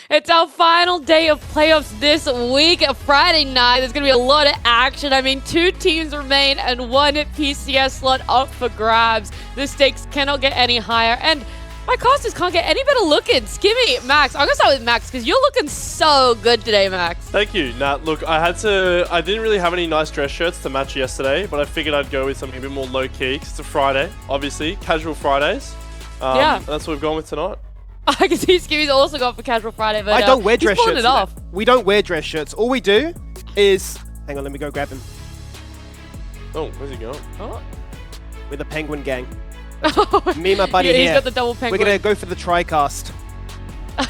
It's our final day of playoffs this week, a Friday night. There's going to be a lot of action. I mean, 2 teams remain and 1 PCS slot up for grabs. The stakes cannot get any higher, and my casters can't get any better looking. Skimmy, Max. I'm going to start with Max because you're looking so good today, Max. Thank you, Nat. Look, I didn't really have any nice dress shirts to match yesterday, but I figured I'd go with something a bit more low-key because it's a Friday, obviously. Casual Fridays. Yeah. That's what we've gone with tonight. I can see Skimmy's also gone for casual Friday, but I don't wear dress shirts. It off. We don't wear dress shirts. All we do is... Hang on, let me go grab him. Oh, where's he going? Oh. With the Penguin Gang. Me and my buddy yeah, here. He's got the double penguin. We're going to go for the tri-cast.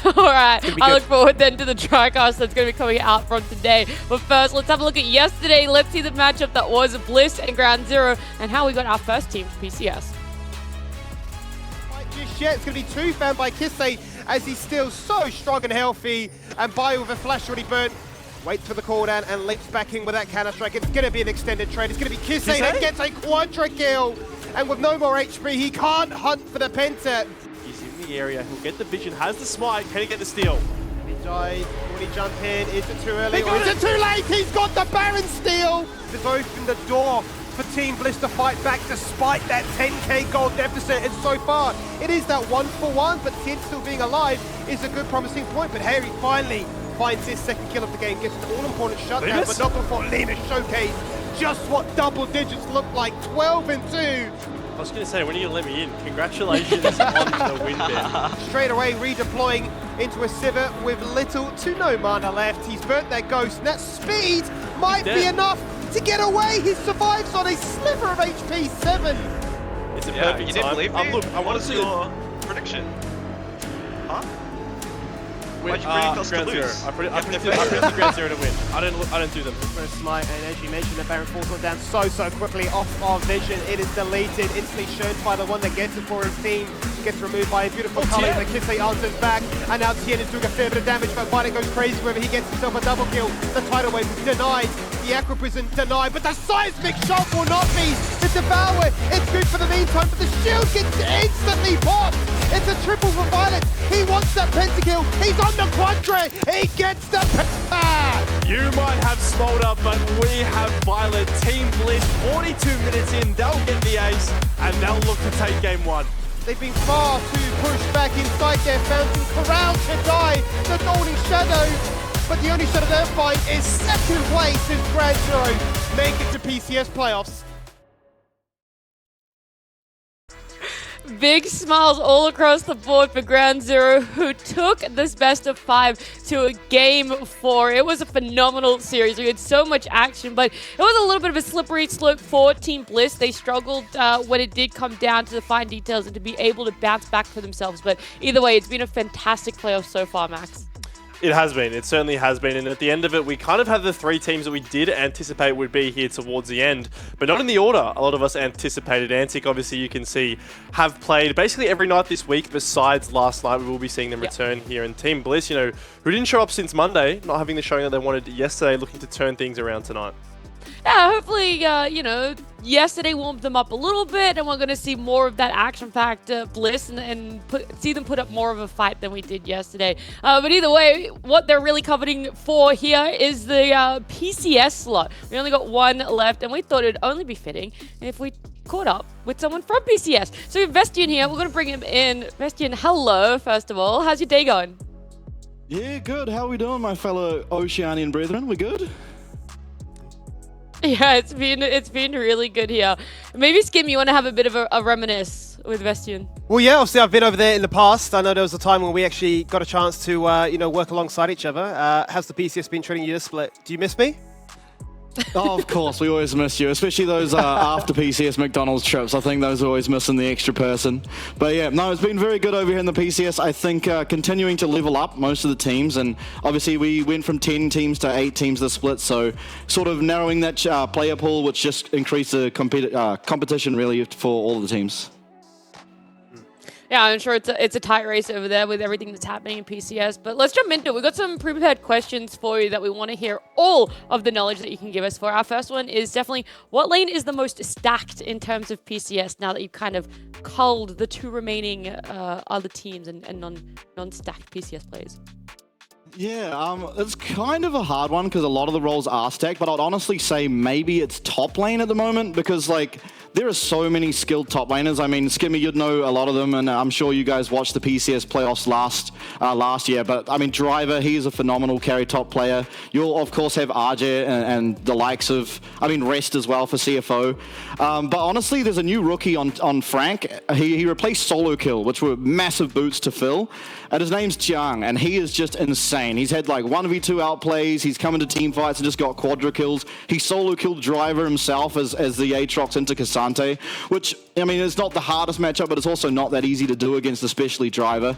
Alright, I look forward then to the tri-cast that's going to be coming out from today. But first, let's have a look at yesterday. Let's see the matchup that was Bliss and Ground Zero and how we got our first team for PCS. Just yet, it's going to be 2 found by Kisei as he's still so strong and healthy. And Bio with a flash already burnt. Waits for the cooldown and leaps back in with that counter strike. It's going to be an extended trade. It's going to be Kisei that gets a quadra kill. And with no more HP, he can't hunt for the Penta. He's in the area. He'll get the vision. Has the smite. Can he get the steal? He dies. Will he jump in? Is it too early or is it too late? He's got the Baron steal. Just opened the door for Team Bliss to fight back despite that 10k gold deficit. And so far, it is that 1-for-1, but Sid still being alive is a good promising point. But Harry finally finds his second kill of the game, gets an all-important shutdown, but not before Lemus showcase just what double digits look like, 12 and 2. I was going to say, when you let me in, congratulations on the win there. Straight away redeploying into a Sivir with little to no mana left. He's burnt their ghost, and that speed might be enough to get away. He survives on a sliver of HP, 7. It's a Yeah, perfect you didn't time. believe me? Look, I want What to is see your prediction? Huh? Why'd you Ground predict us to Zero. lose? I predicted Ground Zero to win. I don't do them. First smite, and as you mentioned, the Baron falls one down so quickly off of vision. It is deleted, instantly shown by the one that gets it for his team. Gets removed by a beautiful color. The Kisei answers back, and now Tien is doing a fair bit of damage, but Vita goes crazy wherever he gets himself a double kill. The tidal wave is denied, the Aqua Prison denied, but the seismic shot will not be the Devour. It's good for the meantime, but the shield gets instantly popped. It's a triple for Violet. He wants that pentakill. He's on the quadra. He gets the You might have Smolder, but we have Violet. Team Bliss, 42 minutes in, they'll get the ace, and they'll look to take game 1. They've been far too pushed back inside their fountain. Corral to die, the Golden Shadow. But the only shadow they'll find is second place as Grand Zero make it to PCS playoffs. Big smiles all across the board for Ground Zero, who took this best of 5 to a game 4. It was a phenomenal series. We had so much action, but it was a little bit of a slippery slope for Team Bliss. They struggled when it did come down to the fine details and to be able to bounce back for themselves. But either way, it's been a fantastic playoff so far, Max. It has been. It certainly has been. And at the end of it, we kind of have the 3 teams that we did anticipate would be here towards the end, but not in the order a lot of us anticipated. Antic, obviously, you can see, have played basically every night this week besides last night. We will be seeing them return here. And Team Bliss, you know, who didn't show up since Monday, not having the showing that they wanted yesterday, looking to turn things around tonight. Yeah, hopefully, you know, yesterday warmed them up a little bit, and we're going to see more of that action-packed Bliss and see them put up more of a fight than we did yesterday. But either way, what they're really coveting for here is the PCS slot. We only got 1 left, and we thought it'd only be fitting if we caught up with someone from PCS. So we have Vestian here. We're going to bring him in. Vestian, hello, first of all. How's your day going? Yeah, good. How are we doing, my fellow Oceanian brethren? We good? Yeah, it's been really good here. Maybe, Skim, you want to have a bit of a reminisce with Vestian? Well, yeah, obviously I've been over there in the past. I know there was a time when we actually got a chance to, you know, work alongside each other. How's the PCS been treating you this split? Do you miss me? Oh, of course, we always miss you, especially those after PCS McDonald's trips. I think those are always missing the extra person. But yeah, no, it's been very good over here in the PCS. I think continuing to level up most of the teams, and obviously we went from 10 teams to 8 teams this split, so sort of narrowing that player pool, which just increased the competition really for all of the teams. Yeah, I'm sure it's a tight race over there with everything that's happening in PCS. But let's jump into it. We've got some pre-prepared questions for you that we want to hear all of the knowledge that you can give us for. Our first one is definitely, what lane is the most stacked in terms of PCS now that you've kind of culled the 2 remaining other teams and non-stacked PCS players? Yeah, it's kind of a hard one because a lot of the roles are stacked, but I'd honestly say maybe it's top lane at the moment because, like, there are so many skilled top laners. I mean, Skimmy, you'd know a lot of them, and I'm sure you guys watched the PCS playoffs last year. But, I mean, Driver, he is a phenomenal carry top player. You'll, of course, have RJ and the likes of, Rest as well for CFO. But honestly, there's a new rookie on Frank. He replaced Solo Kill, which were massive boots to fill. And his name's Jiang, and he is just insane. He's had like 1v2 outplays, he's come into team fights and just got quadra kills. He solo killed Driver himself as the Aatrox into Cassante, which, I mean, it's not the hardest matchup, but it's also not that easy to do against, especially Driver.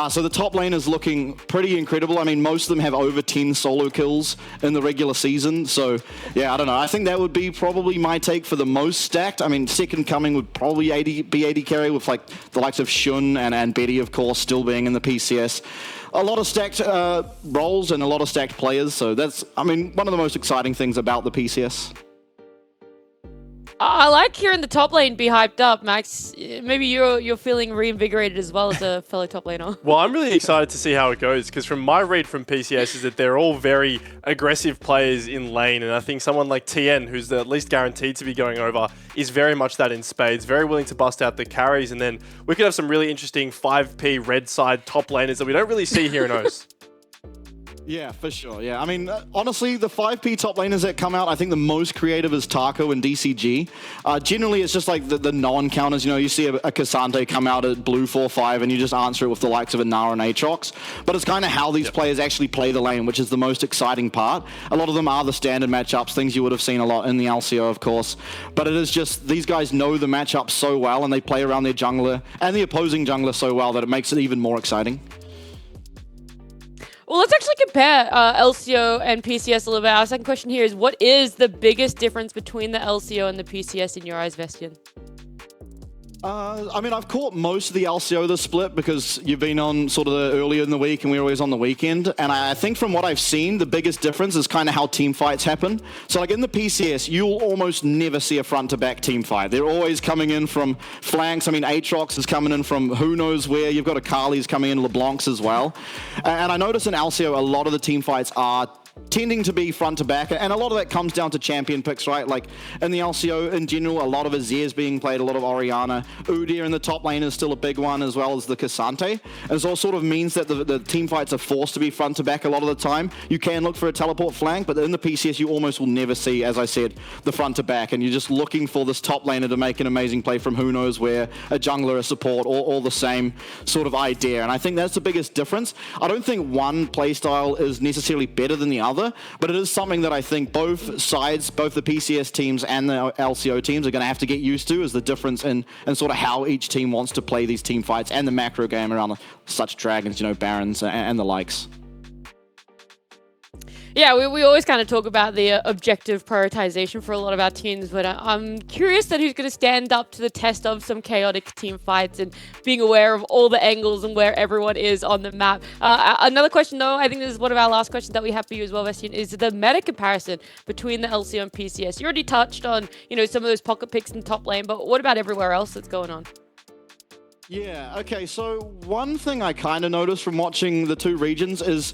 So the top lane is looking pretty incredible. I mean, most of them have over 10 solo kills in the regular season. So, yeah, I don't know. I think that would be probably my take for the most stacked. I mean, second coming would probably be 80 carry with like the likes of Shun and Betty, of course, still being in the PCS. A lot of stacked roles and a lot of stacked players, so that's, I mean, one of the most exciting things about the PCS. I like hearing the top lane be hyped up, Max. Maybe you're feeling reinvigorated as well as a fellow top laner. Well, I'm really excited to see how it goes because from my read from PCS is that they're all very aggressive players in lane, and I think someone like TN, who's at least guaranteed to be going over, is very much that in spades, very willing to bust out the carries, and then we could have some really interesting 5P red side top laners that we don't really see here in OS. Yeah, for sure. Yeah, I mean, honestly, the 5P top laners that come out, I think the most creative is Taco and DCG. Generally, it's just like the non-counters. You know, you see a Cassante come out at blue 4-5 and you just answer it with the likes of a Nara and Aatrox. But it's kind of how these players actually play the lane, which is the most exciting part. A lot of them are the standard matchups, things you would have seen a lot in the LCO, of course. But it is just, these guys know the matchup so well and they play around their jungler and the opposing jungler so well that it makes it even more exciting. Well, let's actually compare LCO and PCS a little bit. Our second question here is, what is the biggest difference between the LCO and the PCS in your eyes, Vestian? I mean, I've caught most of the LCO this split because you've been on sort of earlier in the week and we're always on the weekend. And I think from what I've seen, the biggest difference is kind of how team fights happen. So like in the PCS, you'll almost never see a front-to-back team fight. They're always coming in from flanks. I mean, Aatrox is coming in from who knows where. You've got Akali's coming in, LeBlanc's as well. And I notice in LCO, a lot of the team fights are tending to be front to back, and a lot of that comes down to champion picks, right? Like in the LCO in general, a lot of Azir's being played, a lot of Orianna. Udyr in the top lane is still a big one, as well as the Cassante. And so it sort of means that the team fights are forced to be front to back a lot of the time. You can look for a teleport flank, but in the PCS you almost will never see, as I said, the front to back, and you're just looking for this top laner to make an amazing play from who knows where, a jungler, a support, all the same sort of idea. And I think that's the biggest difference. I don't think one playstyle is necessarily better than the other, but it is something that I think both sides, both the PCS teams and the LCO teams, are going to have to get used to, is the difference in sort of how each team wants to play these team fights and the macro game around such dragons, you know, barons and the likes. Yeah, we always kind of talk about the objective prioritization for a lot of our teams, but I'm curious that who's going to stand up to the test of some chaotic team fights and being aware of all the angles and where everyone is on the map. Another question, though, I think this is one of our last questions that we have for you as well, Vestian, is the meta comparison between the LCO and PCS. You already touched on, you know, some of those pocket picks in top lane, but what about everywhere else that's going on? Yeah, okay, so one thing I kind of noticed from watching the two regions is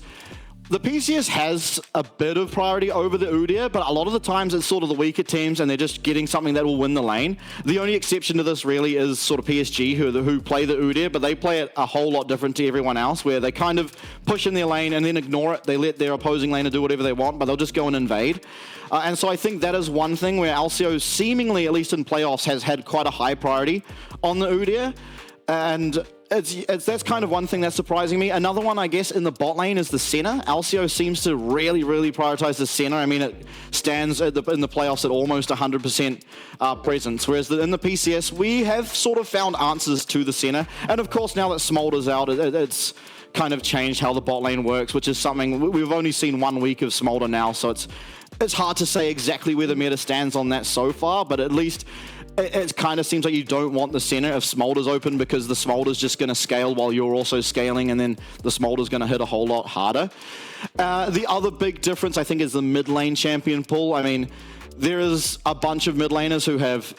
the PCS has a bit of priority over the Udyr, but a lot of the times it's sort of the weaker teams and they're just getting something that will win the lane. The only exception to this really is sort of PSG who play the Udyr, but they play it a whole lot different to everyone else, where they kind of push in their lane and then ignore it. They let their opposing laner do whatever they want, but they'll just go and invade. And so I think that is one thing where LCO seemingly, at least in playoffs, has had quite a high priority on the Udyr. And that's kind of one thing that's surprising me. Another one, I guess, in the bot lane is the Senna. LCO seems to really, really prioritize the Senna. I mean, it stands in the playoffs at almost 100% presence, whereas in the PCS, we have sort of found answers to the Senna. And of course, now that Smolder's out, it's kind of changed how the bot lane works, which is something we've only seen 1 week of Smolder now, so it's hard to say exactly where the meta stands on that so far, but at least it kind of seems like you don't want the center if Smolder's open, because the Smolder's just going to scale while you're also scaling, and then the Smolder's going to hit a whole lot harder. The other big difference, I think, is the mid lane champion pool. I mean, there is a bunch of mid laners who have,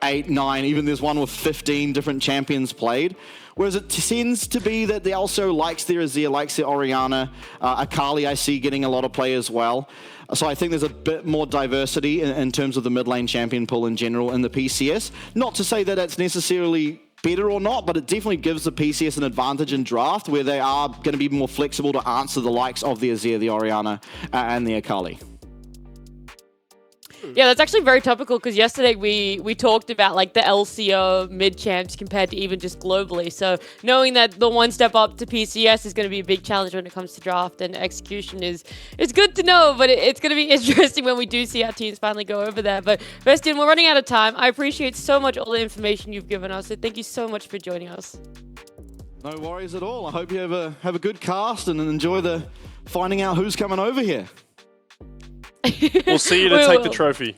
8, 9, even there's one with 15 different champions played. Whereas it tends to be that the LCO likes their Azir, likes their Orianna. Akali I see getting a lot of play as well. So I think there's a bit more diversity in terms of the mid lane champion pool in general in the PCS. Not to say that it's necessarily better or not, but it definitely gives the PCS an advantage in draft where they are going to be more flexible to answer the likes of the Azir, the Orianna, and the Akali. Yeah, that's actually very topical because yesterday we talked about like the LCO mid champs compared to even just globally. So knowing that the one step up to PCS is going to be a big challenge when it comes to draft and execution is good to know, but it's going to be interesting when we do see our teams finally go over there. But Vestian, we're running out of time. I appreciate so much all the information you've given us. So thank you so much for joining us. No worries at all. I hope you have a good cast and enjoy the finding out who's coming over here. We'll see you to take the trophy.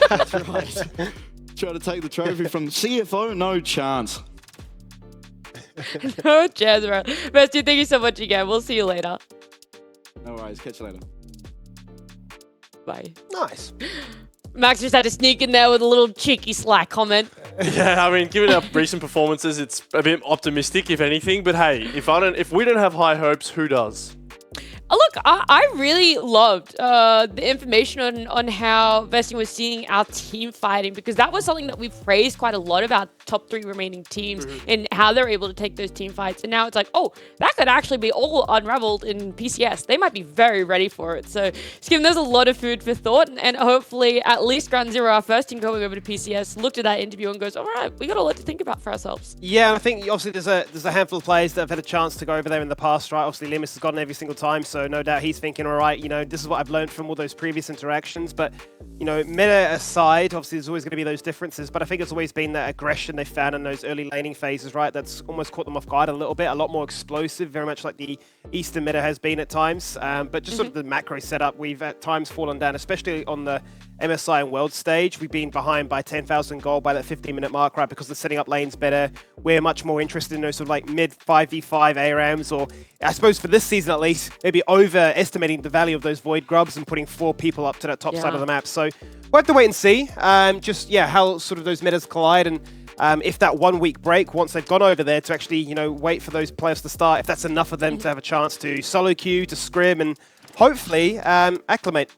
That's right. Try to take the trophy from CFO, no chance. No chance, bro. Bestie, thank you so much again. We'll see you later. No worries. Catch you later. Bye. Nice. Max just had to sneak in there with a little cheeky Slack comment. Yeah, I mean, given our recent performances, it's a bit optimistic, if anything. But hey, if we don't have high hopes, who does? Look, I really loved the information on how Vestian was seeing our team fighting, because that was something that we've praised quite a lot about top 3 remaining teams and how they're able to take those team fights. And now it's like, oh, that could actually be all unraveled in PCS. They might be very ready for it. So, Skim, there's a lot of food for thought. And hopefully, at least Ground Zero, our first team going over to PCS, looked at that interview and goes, all right, we got a lot to think about for ourselves. Yeah, and I think obviously there's a handful of players that have had a chance to go over there in the past, right? Obviously, Limus has gotten every single time, so no doubt he's thinking, all right, this is what I've learned from all those previous interactions. But, meta aside, obviously there's always going to be those differences, but I think it's always been that aggression they found in those early laning phases, right? That's almost caught them off guard a little bit, a lot more explosive, very much like the Eastern meta has been at times. But just sort of the macro setup, we've at times fallen down, especially on the MSI and World stage. We've been behind by 10,000 gold by that 15-minute mark, right? Because they're setting up lanes better. We're much more interested in those sort of like mid 5v5 ARAMs, or I suppose for this season at least, maybe overestimating the value of those Void Grubs and putting 4 people up to that top side of the map. So we'll have to wait and see how sort of those metas collide, and if that 1 week break, once they've gone over there to actually, wait for those players to start, if that's enough of them to have a chance to solo queue, to scrim, and hopefully acclimate.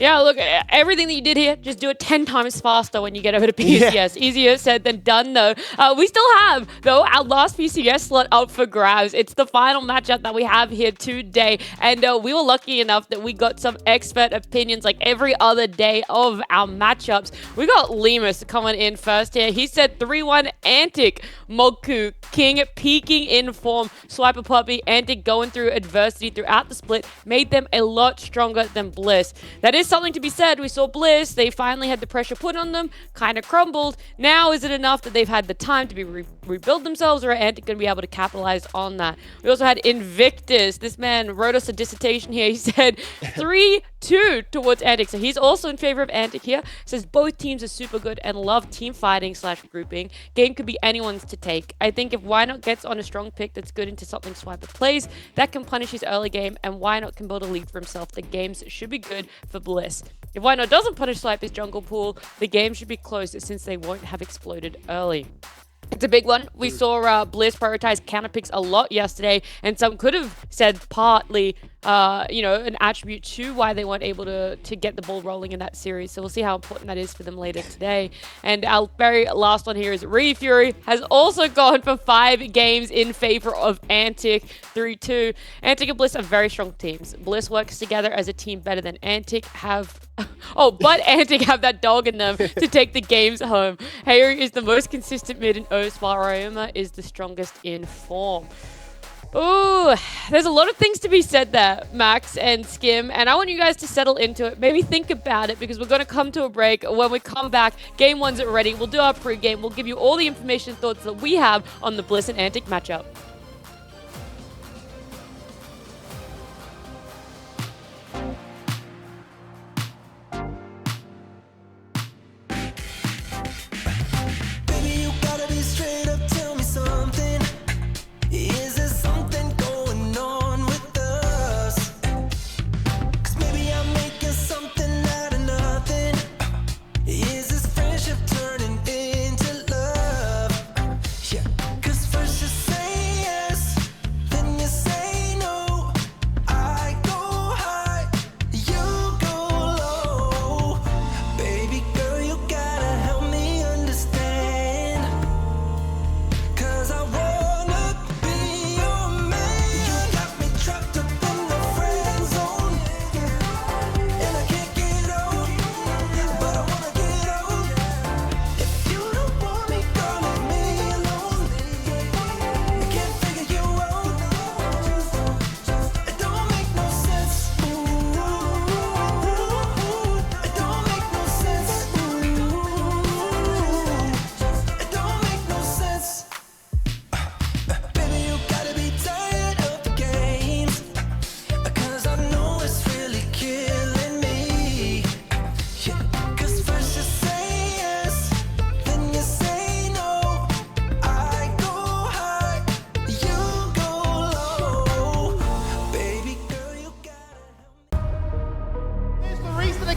Yeah, look, everything that you did here, just do it 10 times faster when you get over to PCS. Yeah. Easier said than done, though. We still have, though, our last PCS slot out for grabs. It's the final matchup that we have here today, and we were lucky enough that we got some expert opinions like every other day of our matchups. We got Limus coming in first here. He said 3-1 Antic, Moku, King peaking in form, Swiper Puppy, Antic going through adversity throughout the split, made them a lot stronger than Bliss. That is something to be said. We saw Bliss, they finally had the pressure put on them, kind of crumbled. Now is it enough that they've had the time to be rebuild themselves, or are Antic going to be able to capitalize on that? We also had Invictus. This man wrote us a dissertation here. He said 3-2 towards Antic. So he's also in favor of Antic here. Says both teams are super good and love team fighting / grouping. Game could be anyone's to take. I think if Why Not gets on a strong pick that's good into something Swiper plays, that can punish his early game, and Why Not can build a lead for himself. The games should be good for Bliss. If Why Not doesn't punish Swiper's jungle pool, the game should be closed since they won't have exploded early. It's a big one. We saw Bliss prioritize counter picks a lot yesterday, and some could have said partly, an attribute to why they weren't able to get the ball rolling in that series. So we'll see how important that is for them later today. And our very last one here is Fury has also gone for 5 games in favor of Antic, 3-2. Antic and Bliss are very strong teams. Bliss works together as a team better than Antic have. But Antic have that dog in them to take the games home. Hayuri is the most consistent mid in O's, while Ryoma is the strongest in form. Ooh, there's a lot of things to be said there, Max and Skim, and I want you guys to settle into it. Maybe think about it, because we're going to come to a break. When we come back, game 1's ready. We'll do our pre-game. We'll give you all the information and thoughts that we have on the Bliss and Antic matchup.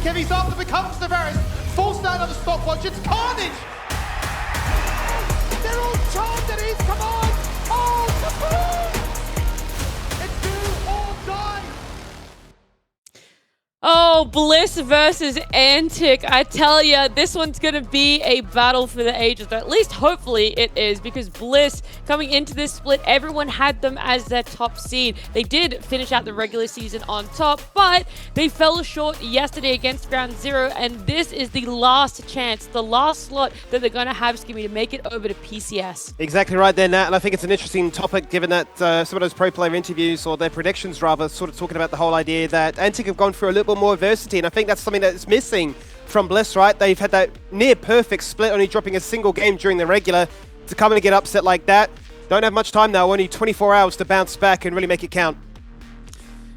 Kimmy's after, but comes to Varus. Falls down on the stopwatch. It's carnage. They're all charged at his command. Oh, kaboom! It's do or die. Oh, Bliss versus Antic. I tell ya, this one's going to be a battle for the ages. Or at least, hopefully, it is. Because Bliss, coming into this split, everyone had them as their top seed. They did finish out the regular season on top, but they fell short yesterday against Ground Zero. And this is the last chance, the last slot that they're going to have, Skimmy, to make it over to PCS. Exactly right there, Nat. And I think it's an interesting topic, given that some of those pro player interviews, or their predictions rather, sort of talking about the whole idea that Antic have gone through a little bit more adversity, and I think that's something that's missing from Bliss, right? They've had that near perfect split, only dropping a single game during the regular. To come and get upset like that, don't have much time now, only 24 hours to bounce back and really make it count.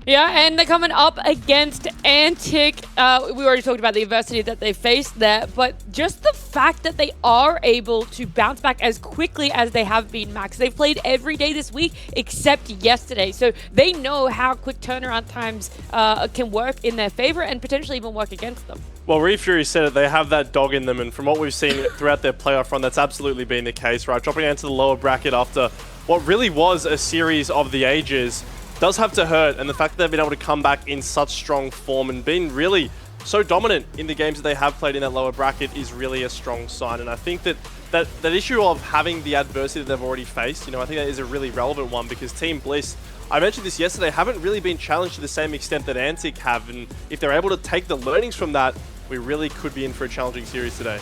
Yeah, and they're coming up against Antic. We already talked about the adversity that they faced there, but just the fact that they are able to bounce back as quickly as they have been, Max. They've played every day this week except yesterday, so they know how quick turnaround times can work in their favor and potentially even work against them. Well, Fury said it, they have that dog in them, and from what we've seen throughout their playoff run, that's absolutely been the case, right? Dropping down to the lower bracket after what really was a series of the ages does have to hurt, and the fact that they've been able to come back in such strong form and been really so dominant in the games that they have played in that lower bracket is really a strong sign. And I think that issue of having the adversity that they've already faced, I think that is a really relevant one, because Team Bliss, I mentioned this yesterday, haven't really been challenged to the same extent that Antic have, and if they're able to take the learnings from that, we really could be in for a challenging series today.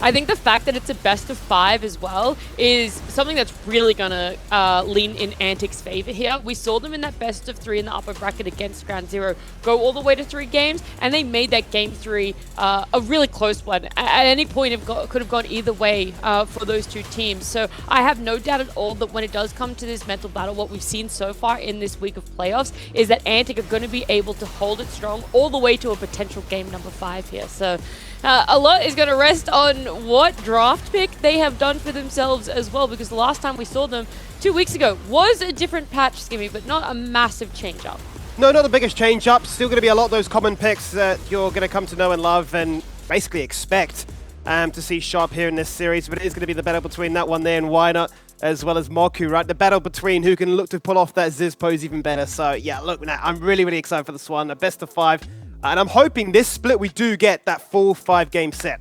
I think the fact that it's a best of 5 as well is something that's really going to lean in Antic's favor here. We saw them in that best of 3 in the upper bracket against Ground Zero go all the way to 3 games, and they made that game 3 a really close one. At any point, it could have gone either way for those two teams. So I have no doubt at all that when it does come to this mental battle, what we've seen so far in this week of playoffs is that Antic are going to be able to hold it strong all the way to a potential game number 5 here. So a lot is going to rest on what draft pick they have done for themselves as well, because the last time we saw them 2 weeks ago was a different patch, Skimmy, but not a massive change up. No, not the biggest change up. Still going to be a lot of those common picks that you're going to come to know and love and basically expect to see sharp here in this series. But it is going to be the battle between that one there and Wynot, as well as Moku, right? The battle between who can look to pull off that Ziz pose even better. So yeah, look, I'm really, really excited for this one. A best of 5. And I'm hoping this split we do get that full 5-game set.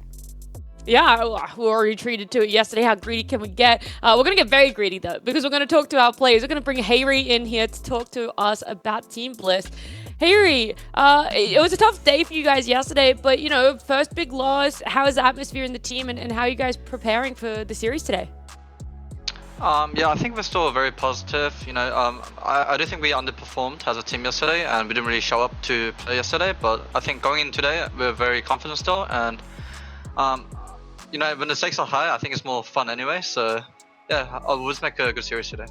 Yeah, we already treated to it yesterday. How greedy can we get? We're going to get very greedy, though, because we're going to talk to our players. We're going to bring Hayri in here to talk to us about Team Bliss. Hayri, it was a tough day for you guys yesterday, but, first big loss. How is the atmosphere in the team, and how are you guys preparing for the series today? Yeah, I think we're still very positive. I do think we underperformed as a team yesterday, and we didn't really show up to play yesterday. But I think going in today, we're very confident still. And when the stakes are high, I think it's more fun anyway. So yeah, I'll just make a good series today.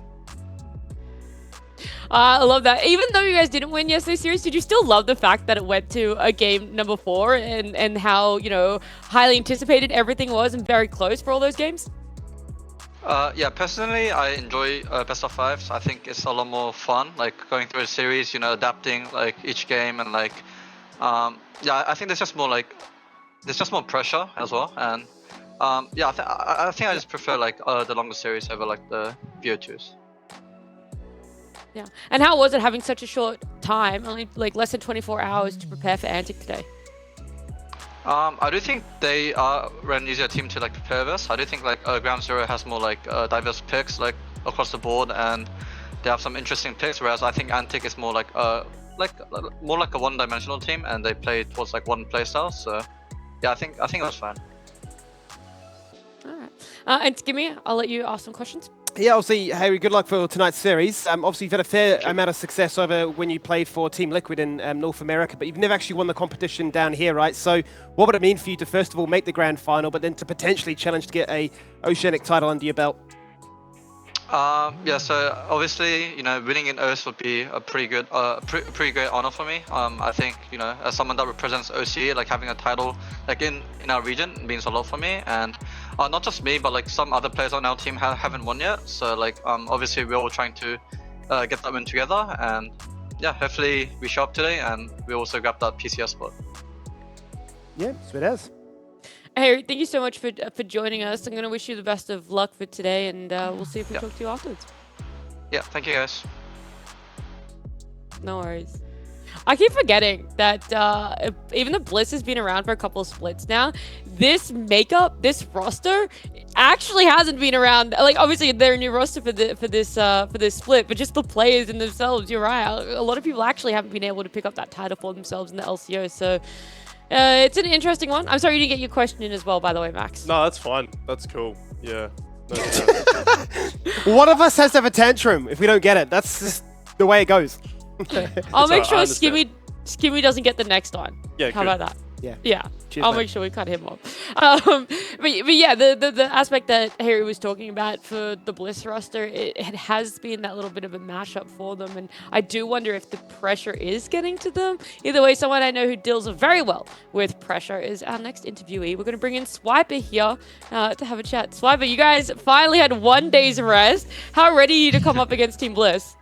I love that. Even though you guys didn't win yesterday's series, did you still love the fact that it went to a game number 4 and how highly anticipated everything was and very close for all those games? Yeah, personally, I enjoy best of 5s. I think it's a lot more fun, like going through a series, adapting like each game, and yeah, I think there's just more pressure as well, and yeah, I think I just prefer the longer series over the VO2s. Yeah, and how was it having such a short time, only less than 24 hours to prepare for Antic today? I do think they are an easier team to prepare this. I do think Ground Zero has more diverse picks across the board, and they have some interesting picks. Whereas I think Antic is more more like a one-dimensional team, and they play towards one playstyle. So yeah, I think it was fine. All right, and Skimmy, I'll let you ask some questions. Yeah, obviously, Harry, good luck for tonight's series. Obviously, you've had a fair amount of success over when you played for Team Liquid in North America, but you've never actually won the competition down here, right? So what would it mean for you to, first of all, make the grand final, but then to potentially challenge to get a Oceanic title under your belt? Yeah, so obviously, winning in OS would be a pretty good, pretty great honor for me. I think, as someone that represents OCE, having a title in our region means a lot for me, and not just me, but some other players on our team haven't won yet. So obviously we're all trying to get that win together, and yeah, hopefully we show up today and we also grab that PCS spot. Yeah, sweet as. Harry, thank you so much for joining us. I'm going to wish you the best of luck for today, and we'll see if we talk to you afterwards. Yeah, thank you guys. No worries. I keep forgetting that even though Bliss has been around for a couple of splits now, this makeup, this roster, actually hasn't been around. Like, obviously, they're a new roster for this split, but just the players in themselves, you're right. A lot of people actually haven't been able to pick up that title for themselves in the LCO. So it's an interesting one. I'm sorry you didn't get your question in as well, by the way, Max. No, that's fine. That's cool. Yeah. No, One of us has to have a tantrum if we don't get it. That's just the way it goes. I'll make alright, I sure understand. Skimmy doesn't get the next one. Yeah, How good. about that? Yeah. Yeah, Cheers, I'll mate. make sure we cut him off. But yeah, the aspect that Harry was talking about for the Bliss roster, it has been that little bit of a mashup for them, and I do wonder if the pressure is getting to them. Either way, someone I know who deals very well with pressure is our next interviewee. We're going to bring in Swiper here to have a chat. Swiper, you guys finally had 1 day's rest. How ready are you to come up against Team Bliss?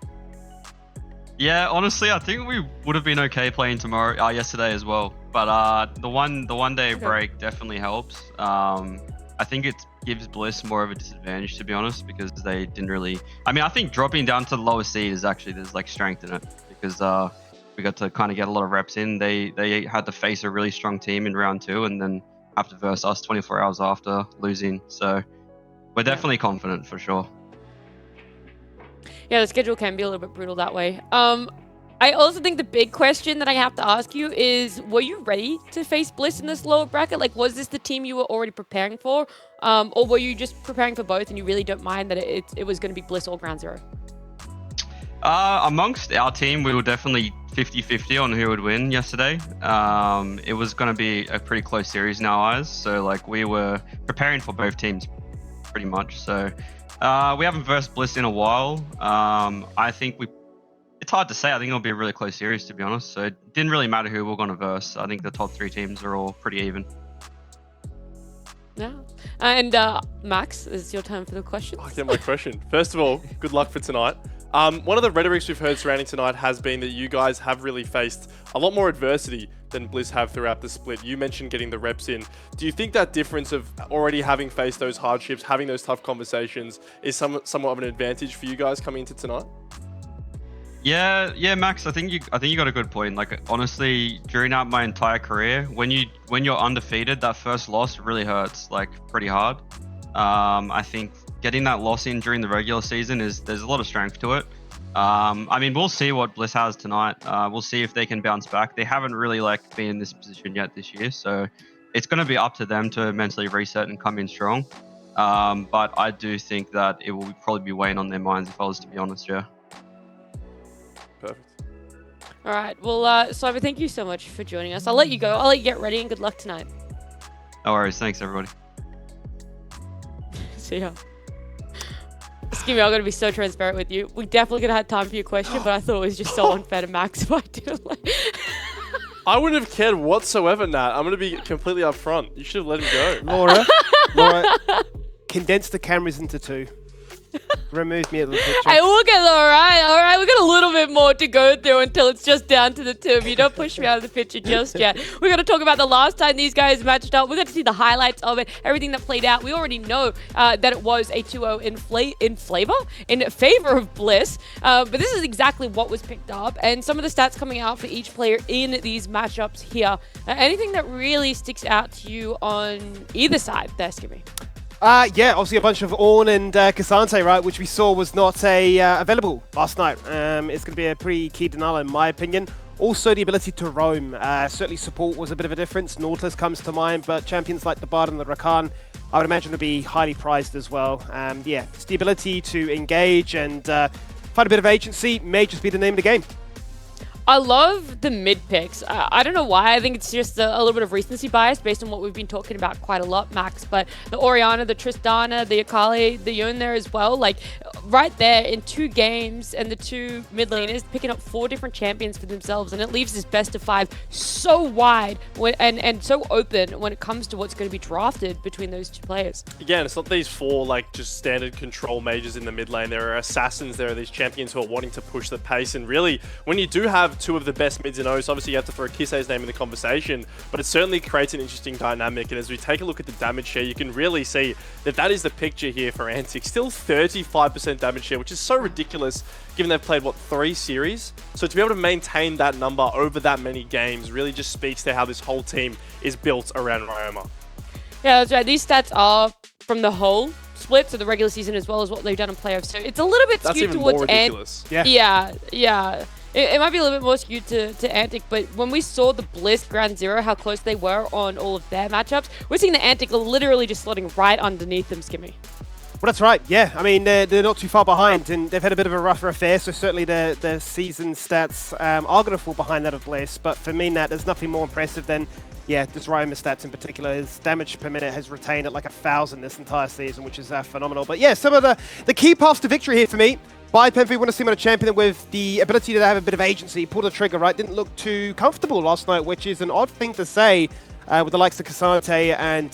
Yeah, honestly, I think we would have been okay playing yesterday as well. But the one day break definitely helps. I think it gives Bliss more of a disadvantage, to be honest, because they didn't really. I mean, I think dropping down to the lower seed is actually there's like strength in it because we got to kind of get a lot of reps in. They had to face a really strong team in round 2 and then have to verse us 24 hours after losing. So we're definitely confident for sure. Yeah, the schedule can be a little bit brutal that way. I also think the big question that I have to ask you is, were you ready to face Bliss in this lower bracket? Like, was this the team you were already preparing for? Or were you just preparing for both and you really don't mind that it was going to be Bliss or Ground Zero? Amongst our team, we were definitely 50-50 on who would win yesterday. It was going to be a pretty close series in our eyes. So, like, we were preparing for both teams pretty much. So, we haven't versed Bliss in a while. I think it's hard to say. I think it'll be a really close series, to be honest. So it didn't really matter who we're going to verse. I think the top 3 teams are all pretty even. Yeah. And Max, this is your time for the questions. I get my question. First of all, good luck for tonight. One of the rhetorics we've heard surrounding tonight has been that you guys have really faced a lot more adversity than Bliss have throughout the split. You mentioned getting the reps in. Do you think that difference of already having faced those hardships, having those tough conversations, is somewhat of an advantage for you guys coming into tonight? Yeah, Max. I think you got a good point. Like, honestly, during my entire career, when you're undefeated, that first loss really hurts, like, pretty hard. I think getting that loss in during the regular season there's a lot of strength to it. I mean, we'll see what Bliss has tonight. We'll see if they can bounce back. They haven't really been in this position yet this year, so it's going to be up to them to mentally reset and come in strong. But I do think that it will probably be weighing on their minds, if I was to be honest. Yeah. Perfect. All right. Well, Swiper, thank you so much for joining us. I'll let you go. I'll let you get ready, and good luck tonight. No worries. Thanks, everybody. See ya. Excuse me, I'm going to be so transparent with you. We definitely could have had time for your question, but I thought it was just so unfair to Max if I didn't like. I wouldn't have cared whatsoever, Nat. I'm going to be completely upfront. You should have let him go. Laura, condense the cameras into 2. Remove me at the picture. Hey, we'll get all right. We got a little bit more to go through until it's just down to the 2 of you. Don't push me out of the picture just yet. We're going to talk about the last time these guys matched up. We're going to see the highlights of it, everything that played out. We already know that it was a 2-0 in favor of Bliss, but this is exactly what was picked up, and some of the stats coming out for each player in these matchups here. Anything that really sticks out to you on either side there, Skimmy? Yeah, obviously a bunch of Ornn and Cassante, right, which we saw was not available last night. It's going to be a pretty key denial in my opinion. Also the ability to roam. Certainly support was a bit of a difference. Nautilus comes to mind, but champions like the Bard and the Rakan, I would imagine, would be highly prized as well. Yeah, it's the ability to engage and find a bit of agency may just be the name of the game. I love the mid picks. I don't know why. I think it's just a little bit of recency bias based on what we've been talking about quite a lot, Max. But the Orianna, the Tristana, the Akali, the Yone there as well. Like, right there in 2 games, and the 2 mid laners picking up 4 different champions for themselves. And it leaves this best of 5 so wide and so open when it comes to what's going to be drafted between those 2 players. Again, it's not these 4 just standard control mages in the mid lane. There are assassins. There are these champions who are wanting to push the pace. And really, when you do have have two of the best mids in O's. Obviously, you have to throw Kisei's name in the conversation, but it certainly creates an interesting dynamic. And as we take a look at the damage share, you can really see that that is the picture here for Antic. Still 35% damage share, which is so ridiculous given they've played, what, 3 series? So to be able to maintain that number over that many games really just speaks to how this whole team is built around Ryoma. Yeah, that's right. These stats are from the whole split, so the regular season as well as what they've done in playoffs. So it's a little bit skewed towards ridiculous. Yeah. It might be a little bit more skewed to Antic, but when we saw the Bliss Ground Zero, how close they were on all of their matchups, we're seeing the Antic literally just slotting right underneath them, Skimmy. Well, that's right, yeah. I mean, they're not too far behind, and they've had a bit of a rougher affair, so certainly their season stats are going to fall behind that of Bliss. But for me, Nat, there's nothing more impressive than, yeah, this Ryoma stats in particular. His damage per minute has retained at like 1,000 this entire season, which is phenomenal. But yeah, some of the key paths to victory here for me. Biped, we want to see him on a champion with the ability to have a bit of agency, pull the trigger, right? Didn't look too comfortable last night, which is an odd thing to say with the likes of Cassante and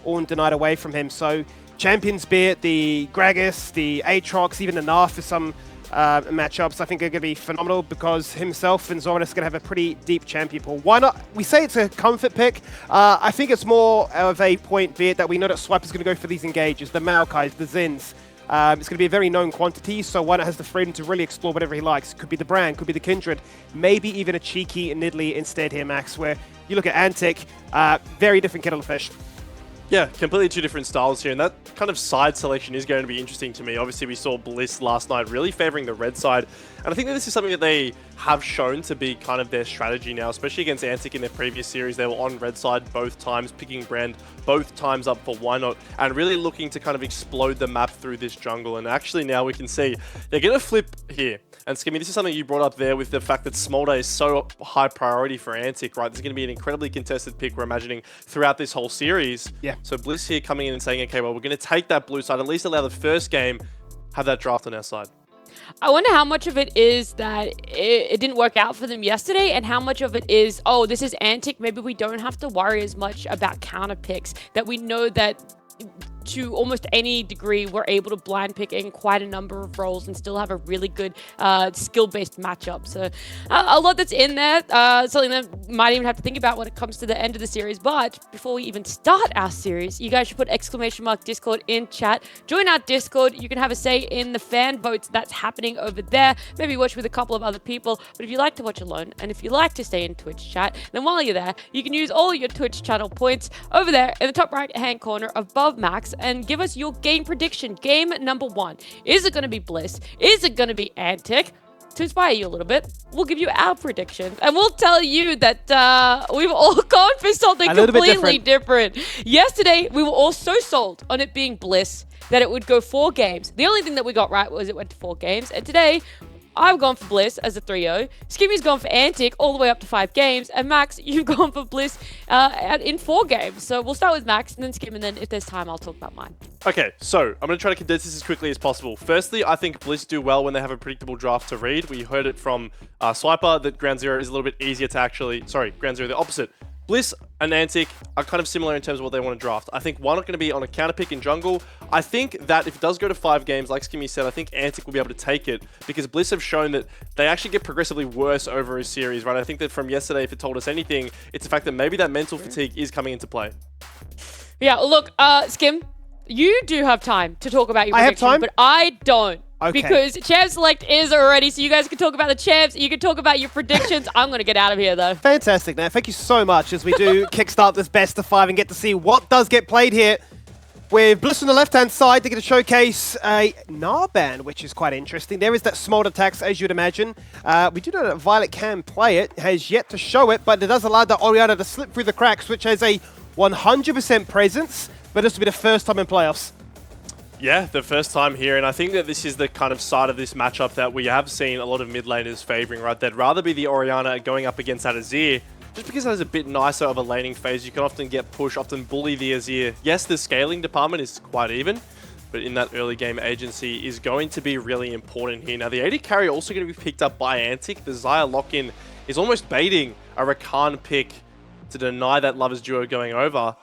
Ornn denied away from him. So champions, be it the Gragas, the Aatrox, even the Narf for some matchups, I think are going to be phenomenal because himself and Zoranus are going to have a pretty deep champion pool. Why not? We say it's a comfort pick. I think it's more of a point, be it that we know that Swipe is going to go for these engages, the Maokais, the Zins. It's going to be a very known quantity, so why not has the freedom to really explore whatever he likes. Could be the Brand, could be the Kindred, maybe even a cheeky Nidalee instead here, Max, where you look at Antic, very different kettle of fish. Yeah, completely two different styles here, and that kind of side selection is going to be interesting to me. Obviously, we saw Bliss last night really favoring the red side, and I think that this is something that they have shown to be kind of their strategy now, especially against Antic in their previous series. They were on red side both times, picking Brand both times up for why not, and really looking to kind of explode the map through this jungle. And actually now we can see they're going to flip here. And Skimmy, this is something you brought up there with the fact that Smolder is so high priority for Antic, right? There's going to be an incredibly contested pick, we're imagining, throughout this whole series. Yeah. So Bliss here coming in and saying, okay, well, we're going to take that blue side, at least allow the first game, have that draft on our side. I wonder how much of it is that it didn't work out for them yesterday, and how much of it is, oh, this is Antic, maybe we don't have to worry as much about counter picks, that we know that to almost any degree, we're able to blind pick in quite a number of roles and still have a really good skill-based matchup. So a lot that's in there, something that might even have to think about when it comes to the end of the series. But before we even start our series, you guys should put !Discord in chat. Join our Discord. You can have a say in the fan votes that's happening over there. Maybe watch with a couple of other people. But if you like to watch alone, and if you like to stay in Twitch chat, then while you're there, you can use all your Twitch channel points over there in the top right-hand corner above Max, and give us your game prediction. Game number 1. Is it going to be Bliss? Is it going to be Antic? To inspire you a little bit, we'll give you our predictions, and we'll tell you that we've all gone for something completely different. Yesterday, we were all so sold on it being Bliss that it would go 4 games. The only thing that we got right was it went to 4 games, and today, I've gone for Bliss as a 3-0. Skimmy's gone for Antic all the way up to 5 games. And Max, you've gone for Bliss in 4 games. So we'll start with Max and then Skim, and then if there's time, I'll talk about mine. Okay, so I'm going to try to condense this as quickly as possible. Firstly, I think Bliss do well when they have a predictable draft to read. We heard it from Swiper that Ground Zero is a little bit easier to actually... Sorry, Ground Zero, the opposite. Bliss and Antic are kind of similar in terms of what they want to draft. I think one are going to be on a counter pick in jungle. I think that if it does go to 5 games, like Skimmy said, I think Antic will be able to take it because Bliss have shown that they actually get progressively worse over a series, right? I think that from yesterday, if it told us anything, it's the fact that maybe that mental fatigue is coming into play. Yeah, look, Skim, you do have time to talk about your prediction, I have time? But I don't. Okay. Because Champ Select is already, so you guys can talk about the champs, you can talk about your predictions. I'm going to get out of here, though. Fantastic, Nat. Thank you so much as we do kickstart this best of 5 and get to see what does get played here. With Bliss on the left-hand side, they're going to showcase a Narban, which is quite interesting. There is that Smolder tax, as you'd imagine. We do know that Violet can play it, has yet to show it, but it does allow the Orianna to slip through the cracks, which has a 100% presence, but this will be the first time in playoffs. Yeah, the first time here, and I think that this is the kind of side of this matchup that we have seen a lot of mid laners favoring, right? They'd rather be the Orianna going up against that Azir, just because that is a bit nicer of a laning phase. You can often get push, often bully the Azir. Yes, the scaling department is quite even, but in that early game, agency is going to be really important here. Now, the AD carry also going to be picked up by Antic. The Xayah lock-in is almost baiting a Rakan pick to deny that Lovers duo going over.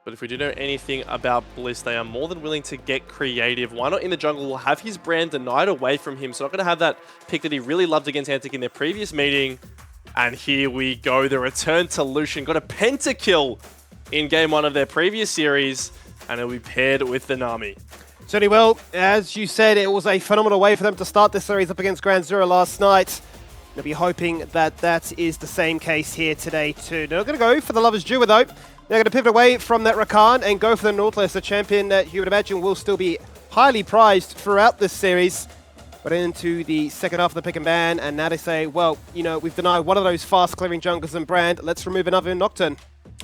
But if we do know anything about Bliss, they are more than willing to get creative. Why not in the jungle? We'll have his brand denied away from him. So not going to have that pick that he really loved against Antic in their previous meeting. And here we go. The return to Lucian. Got a pentakill in game 1 of their previous series. And it'll be paired with the Nami. Certainly will. As you said, it was a phenomenal way for them to start this series up against Grand Zero last night. They'll be hoping that that is the same case here today too. They're not going to go for the Lover's Duel though. They're going to pivot away from that Rakan and go for the Nautilus, a champion that you would imagine will still be highly prized throughout this series. But into the second half of the pick and ban, and now they say, well, you know, we've denied one of those fast-clearing junglers and Brand. Let's remove another in Nocturne.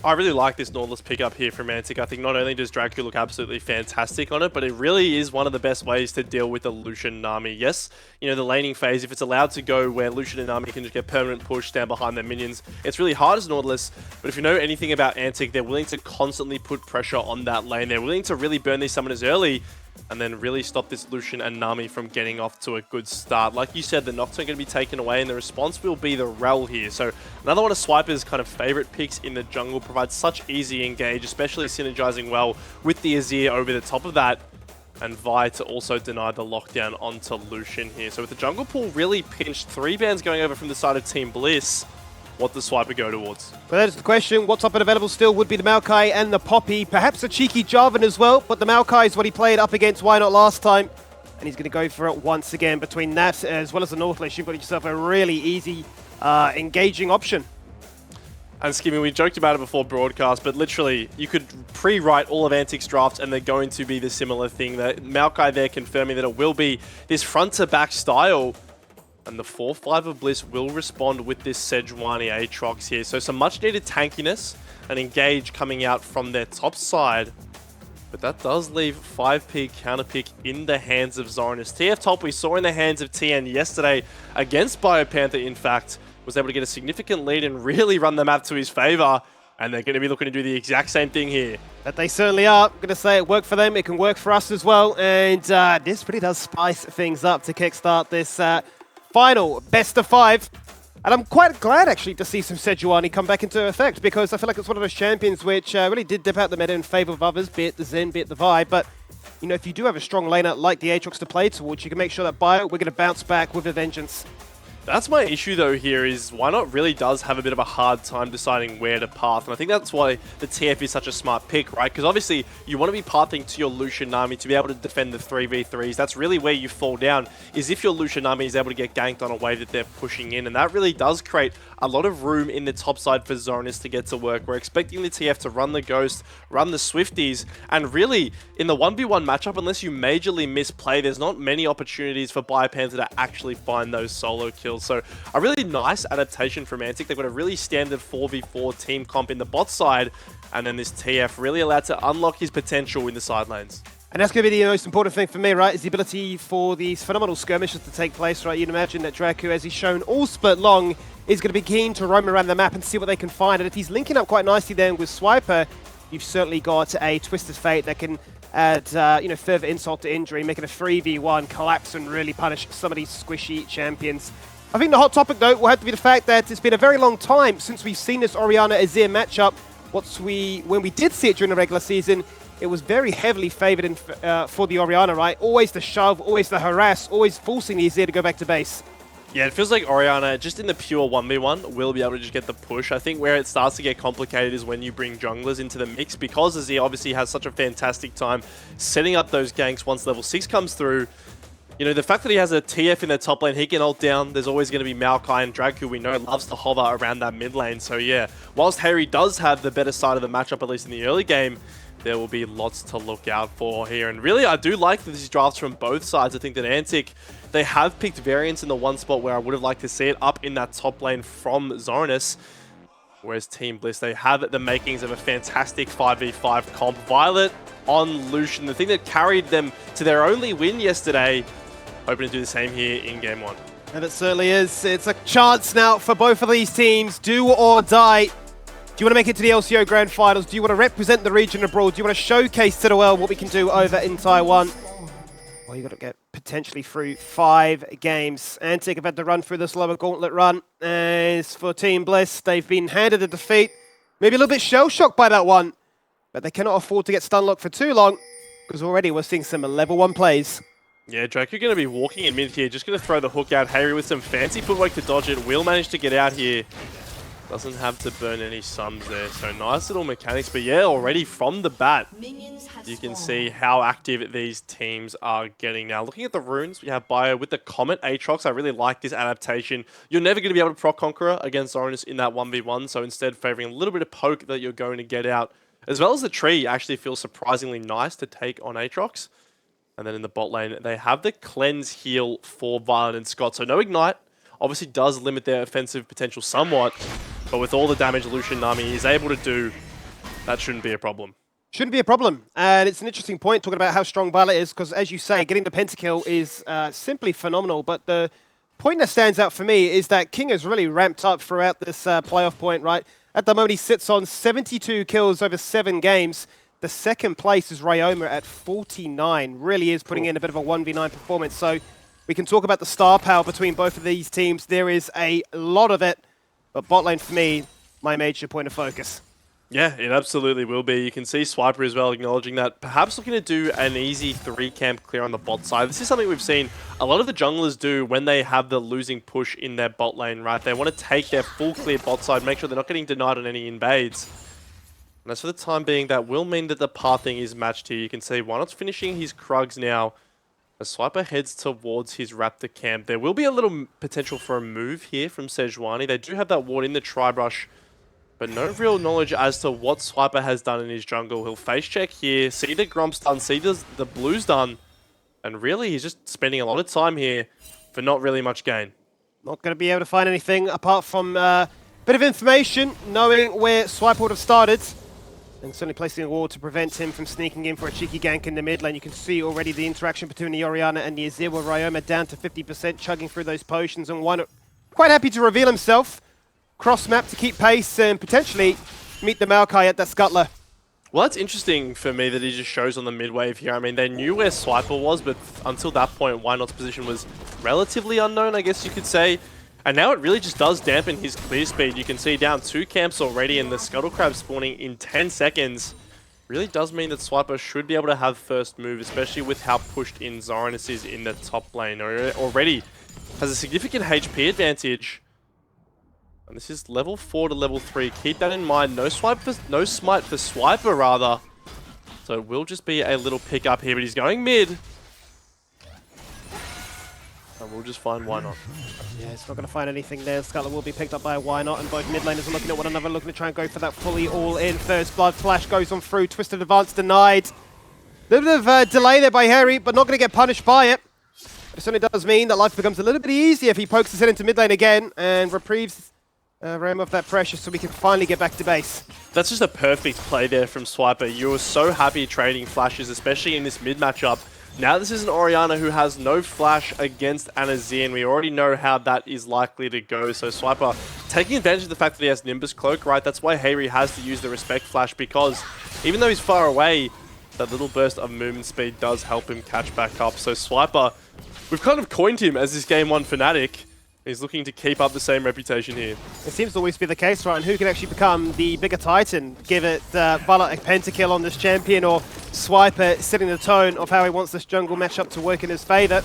I really like this Nautilus pickup here from Antic. I think not only does Dracu look absolutely fantastic on it, but it really is one of the best ways to deal with the Lucian Nami. Yes, you know, the laning phase, if it's allowed to go where Lucian and Nami can just get permanent push, stand behind their minions, it's really hard as Nautilus. But if you know anything about Antic, they're willing to constantly put pressure on that lane. They're willing to really burn these summoners early and then really stop this Lucian and Nami from getting off to a good start. Like you said, the Nocturne going to be taken away, and the response will be the Rel here. So another one of Swiper's kind of favorite picks in the jungle, provides such easy engage, especially synergizing well with the Azir over the top of that. And Vi to also deny the lockdown onto Lucian here. So with the jungle pool really pinched, 3 bans going over from the side of Team Bliss, what does Swiper go towards? Well, that is the question. What's up and available still would be the Maokai and the Poppy. Perhaps a cheeky Jarvan as well, but the Maokai is what he played up against Why Not last time. And he's going to go for it once again. Between that as well as the Nautilus, you've got yourself a really easy, engaging option. And Skimmy, we joked about it before broadcast, but literally, you could pre-write all of Antic's drafts and they're going to be the similar thing. That Maokai there confirming that it will be this front-to-back style. And the 4-5 of Bliss will respond with this Sejuani Aatrox here. So some much needed tankiness and engage coming out from their top side. But that does leave 5P counterpick in the hands of Zorinus. TF top we saw in the hands of TN yesterday against BioPanther, in fact, was able to get a significant lead and really run the map to his favor. And they're going to be looking to do the exact same thing here. That they certainly are. I'm going to say it worked for them. It can work for us as well. And this really does spice things up to kickstart this final best of 5. And I'm quite glad actually to see some Sejuani come back into effect, because I feel like it's one of those champions which really did dip out the meta in favor of others, be it the Zen, be it the Vi. But you know, if you do have a strong laner like the Aatrox to play towards, you can make sure that Bio, we're going to bounce back with a vengeance. That's my issue though here, is Why Not really does have a bit of a hard time deciding where to path. And I think that's why the TF is such a smart pick, right? Because obviously you want to be pathing to your Lucian Nami to be able to defend the 3v3s. That's really where you fall down, is if your Lucian Nami is able to get ganked on a wave that they're pushing in. And that really does create a lot of room in the top side for Zorinus to get to work. We're expecting the TF to run the Ghost, run the Swifties, and really in the 1v1 matchup, unless you majorly misplay, there's not many opportunities for BioPanther to actually find those solo kills. So a really nice adaptation from Antic. They've got a really standard 4v4 team comp in the bot side, and then this TF really allowed to unlock his potential in the side lanes. And that's going to be the most important thing for me, right, is the ability for these phenomenal skirmishes to take place, right? You'd imagine that Dracu, as he's shown all split long, is going to be keen to roam around the map and see what they can find. And if he's linking up quite nicely then with Swiper, you've certainly got a Twisted Fate that can add you know, further insult to injury, make it a 3v1, collapse and really punish some of these squishy champions. I think the hot topic, though, will have to be the fact that it's been a very long time since we've seen this Orianna-Azir matchup. When we did see it during the regular season, it was very heavily favored for the Orianna, right? Always the shove, always the harass, always forcing the Azir to go back to base. Yeah, it feels like Orianna, just in the pure 1v1, will be able to just get the push. I think where it starts to get complicated is when you bring junglers into the mix, because Azir obviously has such a fantastic time setting up those ganks once level 6 comes through. You know, the fact that he has a TF in the top lane, he can ult down. There's always going to be Maokai and Drac, who we know loves to hover around that mid lane. So yeah, whilst Harry does have the better side of the matchup, at least in the early game, there will be lots to look out for here. And really, I do like these drafts from both sides. I think that Antic, they have picked variants in the one spot where I would have liked to see it up in that top lane from Zorinus. Whereas Team Bliss, they have the makings of a fantastic 5v5 comp. Violet on Lucian, the thing that carried them to their only win yesterday. Hoping to do the same here in Game 1. And it certainly is. It's a chance now for both of these teams. Do or die. Do you want to make it to the LCO Grand Finals? Do you want to represent the region abroad? Do you want to showcase to the world what we can do over in Taiwan? Well, you've got to get potentially through 5 games. Antic have had to run through this lower gauntlet run. As for Team Bliss, they've been handed a defeat. Maybe a little bit shell-shocked by that one. but they cannot afford to get stun locked for too long, because already we're seeing some level 1 plays. Yeah, Drake, you're going to be walking in mid here, just going to throw the hook out. Harry with some fancy footwork to dodge it, will manage to get out here. Doesn't have to burn any suns there, so nice little mechanics. But yeah, already from the bat, you can see how active these teams are getting now. Looking at the runes, we have Bio with the Comet Aatrox. I really like this adaptation. You're never going to be able to proc Conqueror against Zoranus in that 1v1, so instead favoring a little bit of poke that you're going to get out. As well as the tree actually feels surprisingly nice to take on Aatrox. And then in the bot lane, they have the Cleanse heal for Violet and Scott. So no Ignite. Obviously does limit their offensive potential somewhat. But with all the damage Lucian Nami is able to do, that shouldn't be a problem. Shouldn't be a problem. And it's an interesting point talking about how strong Violet is, because as you say, getting the pentakill is simply phenomenal. But the point that stands out for me is that King has really ramped up throughout this playoff point, right? At the moment, he sits on 72 kills over 7 games. The second place is Ryoma at 49. Really is putting in a bit of a 1v9 performance. So we can talk about the star power between both of these teams. There is a lot of it. But bot lane, for me, my major point of focus. Yeah, it absolutely will be. You can see Swiper as well acknowledging that, perhaps looking to do an easy 3-camp clear on the bot side. This is something we've seen a lot of the junglers do when they have the losing push in their bot lane, right? They want to take their full clear bot side, make sure they're not getting denied on any invades. And as for the time being, that will mean that the pathing is matched here. You can see Wynot's finishing his Krugs now. As Swiper heads towards his Raptor camp, there will be a little potential for a move here from Sejuani. They do have that ward in the Tri-Brush, but no real knowledge as to what Swiper has done in his jungle. He'll face check here, see the Gromps done, see the Blues done, and really he's just spending a lot of time here for not really much gain. Not going to be able to find anything apart from a bit of information, knowing where Swiper would have started. And certainly placing a wall to prevent him from sneaking in for a cheeky gank in the mid lane. You can see already the interaction between the Orianna and the Azir, where Ryoma down to 50%, chugging through those potions, and one quite happy to reveal himself. Cross map to keep pace and potentially meet the Maokai at that Scuttler. Well, that's interesting for me that he just shows on the mid wave here. I mean, they knew where Swiper was, but until that point, Wynot's position was relatively unknown, I guess you could say. And now it really just does dampen his clear speed. You can see down 2 camps already, and the Scuttle Crab spawning in 10 seconds. Really does mean that Swiper should be able to have first move, especially with how pushed in Zoranus is in the top lane. Already has a significant HP advantage. And this is level 4 to level 3. Keep that in mind. No smite for Swiper, rather. So it will just be a little pick up here, but he's going mid. And we'll just find why not. Yeah, it's not going to find anything there. Scuttler will be picked up by a Why Not, and both mid laners are looking at one another, looking to try and go for that fully all-in. First blood flash goes on through. Twisted advance denied. A little bit of delay there by Harry, but not going to get punished by it. It certainly does mean that life becomes a little bit easier if he pokes his head into mid lane again and reprieves Ram of that pressure, so we can finally get back to base. That's just a perfect play there from Swiper. You were so happy trading flashes, especially in this mid matchup. Now this is an Orianna who has no flash against Azir, and we already know how that is likely to go. So Swiper taking advantage of the fact that he has Nimbus Cloak, right? That's why Hayri has to use the Respect Flash, because even though he's far away, that little burst of movement speed does help him catch back up. So Swiper, we've kind of coined him as this Game 1 fanatic. He's looking to keep up the same reputation here. It seems to always be the case, right? And who can actually become the bigger Titan? Give it Violet a pentakill on this champion, or Swiper setting the tone of how he wants this jungle matchup to work in his favour.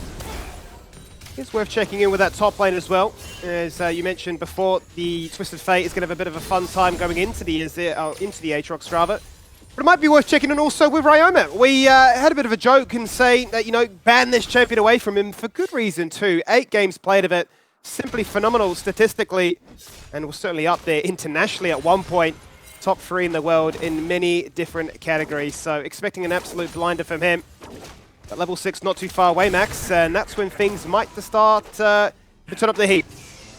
It's worth checking in with that top lane as well. As you mentioned before, the Twisted Fate is going to have a bit of a fun time going into the Aatrox rather. But it might be worth checking in also with Ryoma. We had a bit of a joke and say that, you know, ban this champion away from him for good reason too. 8 games played of it. Simply phenomenal statistically, and was certainly up there internationally at one point. Top 3 in the world in many different categories. So expecting an absolute blinder from him. But level 6 not too far away, Max, and that's when things might start to turn up the heat.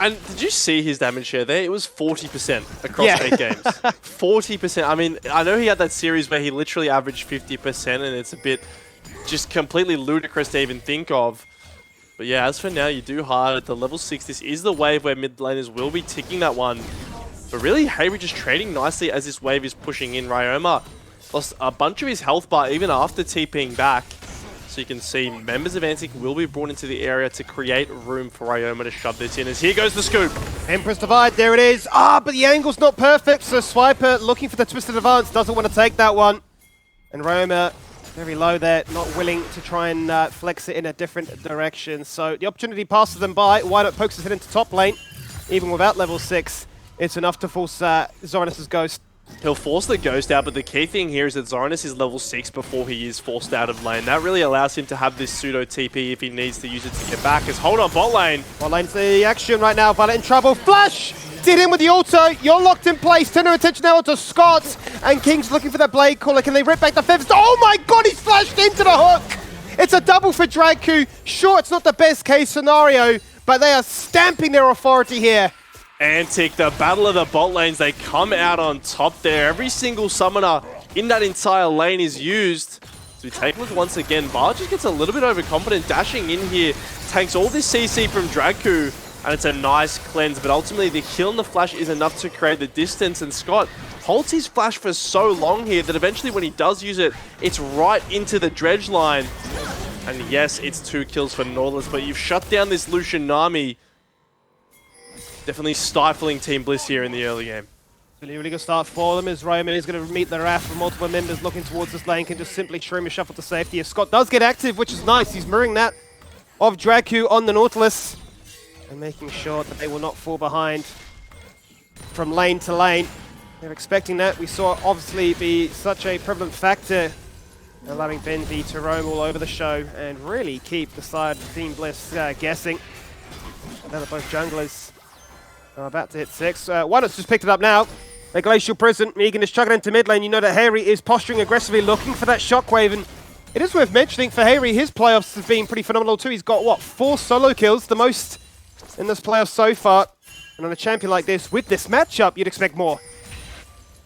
And did you see his damage share there? It was 40% across 8 games. 40%. I mean, I know he had that series where he literally averaged 50%, and it's a bit just completely ludicrous to even think of. But yeah, as for now, you do hard at the level 6. This is the wave where mid laners will be ticking that one. But really, Hayri just trading nicely as this wave is pushing in. Ryoma lost a bunch of his health bar even after TPing back. So you can see members of Antic will be brought into the area to create room for Ryoma to shove this in. As here goes the scoop. Empress Divide, there it is. Ah, but the angle's not perfect, so Swiper looking for the Twisted Advance, doesn't want to take that one. And Roma, very low there, not willing to try and flex it in a different direction. So the opportunity passes them by. Why not pokes his head into top lane, even without level 6. It's enough to force Zoranus' Ghost. He'll force the Ghost out, but the key thing here is that Zoranus is level 6 before he is forced out of lane. That really allows him to have this pseudo TP if he needs to use it to get back. As hold on bot lane. Bot lane's the action right now. Violet in trouble. Flash! Did him with the auto. You're locked in place. Turn your attention now to Scott. And King's looking for that blade caller. Can they rip back the fifth? Oh my god, he's flashed into the hook! It's a double for Dragku. Sure, it's not the best case scenario, but they are stamping their authority here. Antic, the battle of the bot lanes, they come out on top there. Every single summoner in that entire lane is used. So we take a look once again. Bar just gets a little bit overconfident, dashing in here, takes all this CC from Dragku, and it's a nice cleanse, but ultimately the kill and the flash is enough to create the distance, and Scott holds his flash for so long here that eventually when he does use it, it's right into the dredge line. And yes, it's 2 kills for Nautilus, but you've shut down this Lucian Nami. Definitely stifling Team Bliss here in the early game. Really good start for them as Roman is going to meet the wrath from multiple members looking towards this lane, can just simply shroom a shuffle to safety. If Scott does get active, which is nice, he's mirroring that of Dragku on the Nautilus and making sure that they will not fall behind from lane to lane. They're expecting that. We saw it obviously be such a prevalent factor, allowing Benvi to roam all over the show and really keep the side of Team Bliss guessing. Now that both junglers are about to hit 6. One has just picked it up now. A Glacial Prison. Megan is chugging into mid lane. You know that Harry is posturing aggressively, looking for that shockwave. And it is worth mentioning for Harry, his playoffs have been pretty phenomenal too. He's got, what, 4 solo kills, the most in this playoff so far. And on a champion like this, with this matchup, you'd expect more.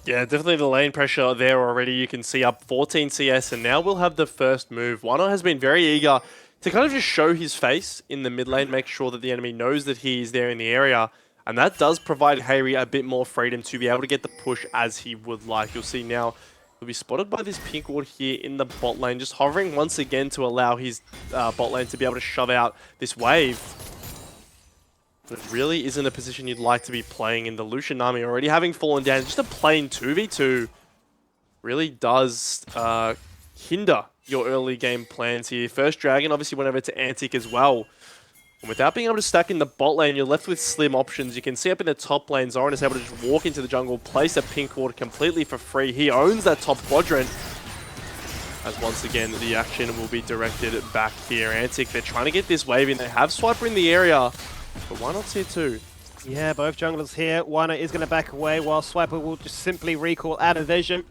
Yeah, definitely the lane pressure there already. You can see up 14 CS, and now we'll have the first move. Wano has been very eager to kind of just show his face in the mid lane, make sure that the enemy knows that he is there in the area. And that does provide Harry a bit more freedom to be able to get the push as he would like. You'll see now he'll be spotted by this pink ward here in the bot lane, just hovering once again to allow his bot lane to be able to shove out this wave. But it really isn't a position you'd like to be playing in. The Lucian Nami already having fallen down. Just a plain 2v2 really does hinder your early game plans here. First Dragon obviously went over to Antic as well. And without being able to stack in the bot lane, you're left with slim options. You can see up in the top lane, Zoran is able to just walk into the jungle, place a pink ward completely for free. He owns that top quadrant. As once again, the action will be directed back here. Antic, they're trying to get this wave in. They have Swiper in the area, but why not tier 2? Yeah, both junglers here. Wana is going to back away while Swiper will just simply recall out of vision.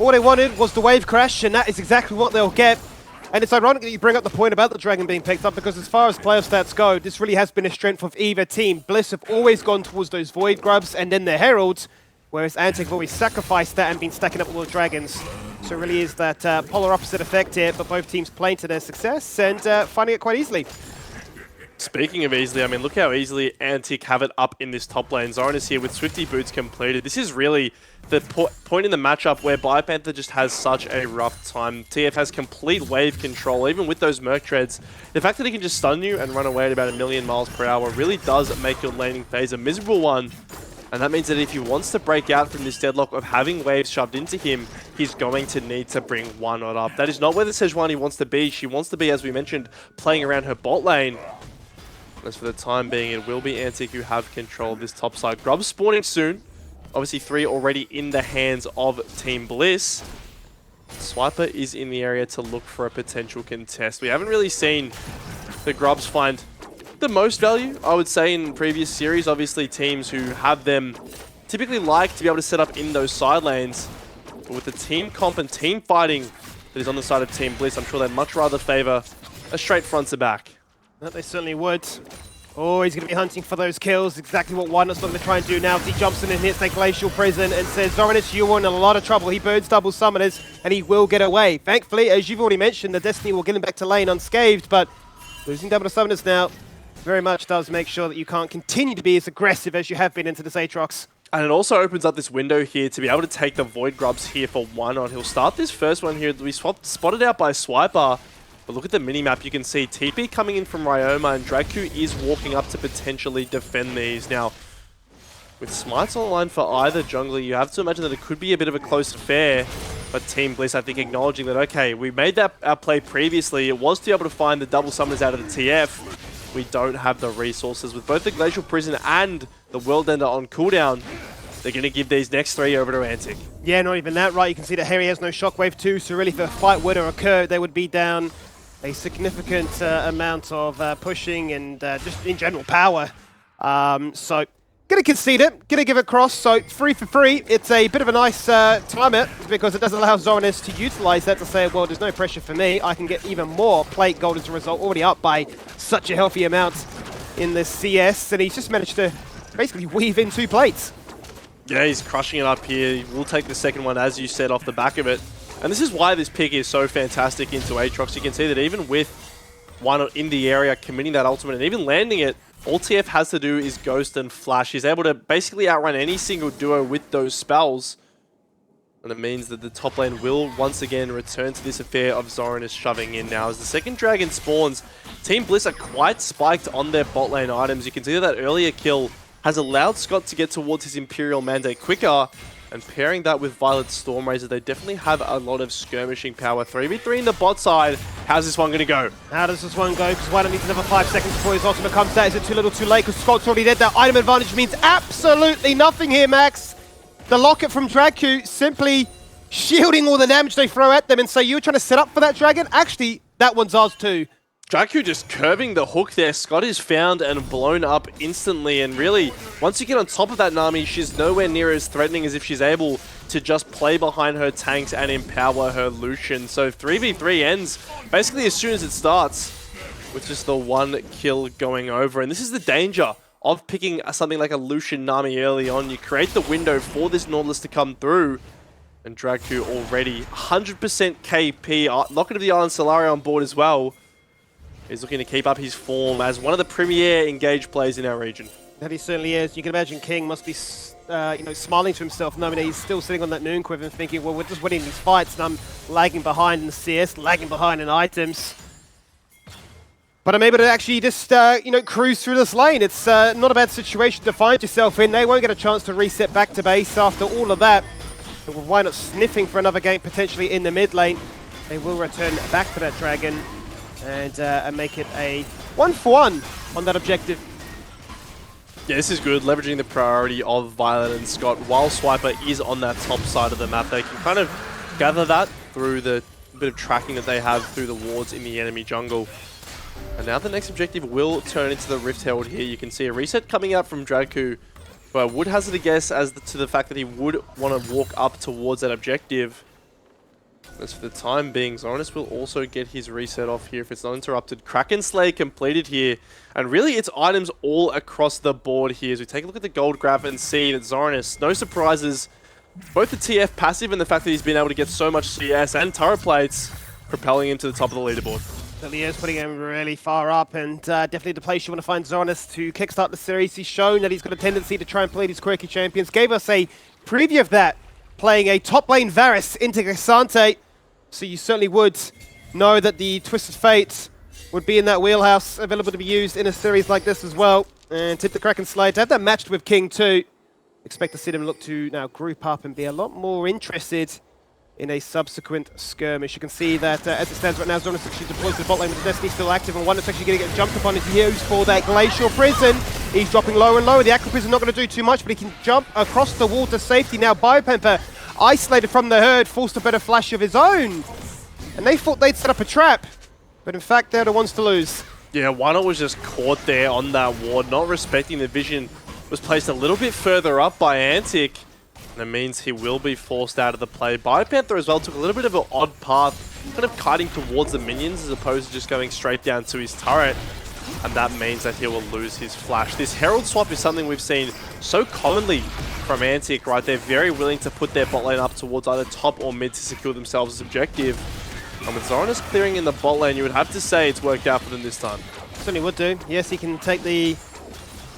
All they wanted was the wave crash, and that is exactly what they'll get. And it's ironic that you bring up the point about the Dragon being picked up, because as far as player stats go, this really has been a strength of either team. Bliss have always gone towards those Void Grubs and then the Heralds, whereas Antic have always sacrificed that and been stacking up all the Dragons. So it really is that polar opposite effect here, but both teams playing to their success and finding it quite easily. Speaking of easily, I mean, look how easily Antic have it up in this top lane. Zoran is here with Swifty Boots completed. This is really the point in the matchup where Bipanther just has such a rough time. TF has complete wave control, even with those Merc Treads. The fact that he can just stun you and run away at about 1,000,000 miles per hour really does make your laning phase a miserable one. And that means that if he wants to break out from this deadlock of having waves shoved into him, he's going to need to bring one not up. That is not where the Sejuani wants to be. She wants to be, as we mentioned, playing around her bot lane. As for the time being, it will be Antic who have control of this top side. Grubs spawning soon. Obviously 3 already in the hands of Team Bliss. Swiper is in the area to look for a potential contest. We haven't really seen the Grubs find the most value, I would say, in previous series. Obviously teams who have them typically like to be able to set up in those side lanes. But with the team comp and team fighting that is on the side of Team Bliss, I'm sure they'd much rather favor a straight front to back. That they certainly would. Oh, he's going to be hunting for those kills. Exactly what Wildnut's looking to try and do now. He jumps in and hits that Glacial Prison and says, Zoranus, you're in a lot of trouble. He burns double summoners and he will get away. Thankfully, as you've already mentioned, the Destiny will get him back to lane unscathed, but losing double summoners now very much does make sure that you can't continue to be as aggressive as you have been into this Aatrox. And it also opens up this window here to be able to take the Void Grubs here for one on. He'll start this first one here. We spotted out by Swiper. But look at the minimap, you can see TP coming in from Ryoma, and Dragku is walking up to potentially defend these. Now, with smites on the line for either jungler, you have to imagine that it could be a bit of a close affair. But Team Bliss, I think, acknowledging that, okay, we made that our play previously. It was to be able to find the double summoners out of the TF. We don't have the resources. With both the Glacial Prison and the World Ender on cooldown, they're going to give these next 3 over to Antic. Yeah, not even that, right? You can see that Harry has no shockwave too, so really if a fight were to occur, they would be down a significant amount of pushing and just in general power. So, gonna concede it, gonna give it cross, so 3 for 3. It's a bit of a nice timer because it does allow Zoranis to utilize that to say, well, there's no pressure for me. I can get even more plate gold as a result, already up by such a healthy amount in the CS, and he's just managed to basically weave in 2 plates. Yeah, he's crushing it up here. We'll take the second one, as you said, off the back of it. And this is why this pick is so fantastic into Aatrox. You can see that even with one in the area committing that ultimate and even landing it, all TF has to do is Ghost and Flash. He's able to basically outrun any single duo with those spells. And it means that the top lane will once again return to this affair of Zoranis shoving in now. As the second dragon spawns, Team Bliss are quite spiked on their bot lane items. You can see that earlier kill has allowed Scott to get towards his Imperial Mandate quicker. And pairing that with Violet Stormrazor, they definitely have a lot of skirmishing power. 3v3 in the bot side. How's this one going to go? How does this one go? Because Wyler needs another 5 seconds before his ultimate comes out. Is it too little too late? Because Scott's already dead. That item advantage means absolutely nothing here, Max. The locket from Dragku simply shielding all the damage they throw at them and say, you were trying to set up for that dragon? Actually, that one's ours too. Dragku just curving the hook there. Scott is found and blown up instantly. And really, once you get on top of that Nami, she's nowhere near as threatening as if she's able to just play behind her tanks and empower her Lucian. So 3v3 ends basically as soon as it starts with just the 1 kill going over. And this is the danger of picking something like a Lucian Nami early on. You create the window for this Nautilus to come through. And Dragku already 100% KP. Locket of the Island Solari on board as well. He's looking to keep up his form as one of the premier engaged players in our region. That he certainly is. You can imagine King must be smiling to himself, knowing that he's still sitting on that noon quiver and thinking, well, we're just winning these fights and I'm lagging behind in the CS, lagging behind in items. But I'm able to actually just, cruise through this lane. It's not a bad situation to find yourself in. They won't get a chance to reset back to base after all of that. But why not sniffing for another game potentially in the mid lane? They will return back to that dragon and make it a 1-for-1 on that objective. Yeah, this is good, leveraging the priority of Violet and Scott while Swiper is on that top side of the map. They can kind of gather that through the bit of tracking that they have through the wards in the enemy jungle. And now the next objective will turn into the Rift Herald here. You can see a reset coming out from Dragku, who I would hazard a guess as to the fact that he would want to walk up towards that objective. As for the time being, Zoranis will also get his reset off here if it's not interrupted. Kraken Slay completed here. And really, it's items all across the board here. As we take a look at the gold graph and see that Zoranis, no surprises, both the TF passive and the fact that he's been able to get so much CS and turret plates, propelling him to the top of the leaderboard. Certainly is putting him really far up, and definitely the place you want to find Zoranis to kickstart the series. He's shown that he's got a tendency to try and play these quirky champions. Gave us a preview of that, playing a top lane Varus into Cassante. So you certainly would know that the Twisted Fate would be in that wheelhouse, available to be used in a series like this as well. And tip the Kraken Slay to have that matched with King too. Expect to see them look to now group up and be a lot more interested in a subsequent skirmish. You can see that as it stands right now, Zoranis actually deploys to the bot lane with the Destiny still active, and one that's actually going to get jumped upon is used for that Glacial Prison. He's dropping lower and lower. The Aqua Prison not going to do too much, but he can jump across the wall to safety. Now Biopemper, isolated from the herd, forced a better flash of his own. And they thought they'd set up a trap, but in fact they're the ones to lose. Yeah, Wano was just caught there on that ward, not respecting the vision. Was placed a little bit further up by Antic. And it means he will be forced out of the play. Biopanther as well took a little bit of an odd path, kind of kiting towards the minions as opposed to just going straight down to his turret. And that means that he will lose his flash. This Herald swap is something we've seen so commonly from Antic, right? They're very willing to put their bot lane up towards either top or mid to secure themselves as objective. And with Zoranis clearing in the bot lane, you would have to say it's worked out for them this time. Certainly would do. Yes, he can take the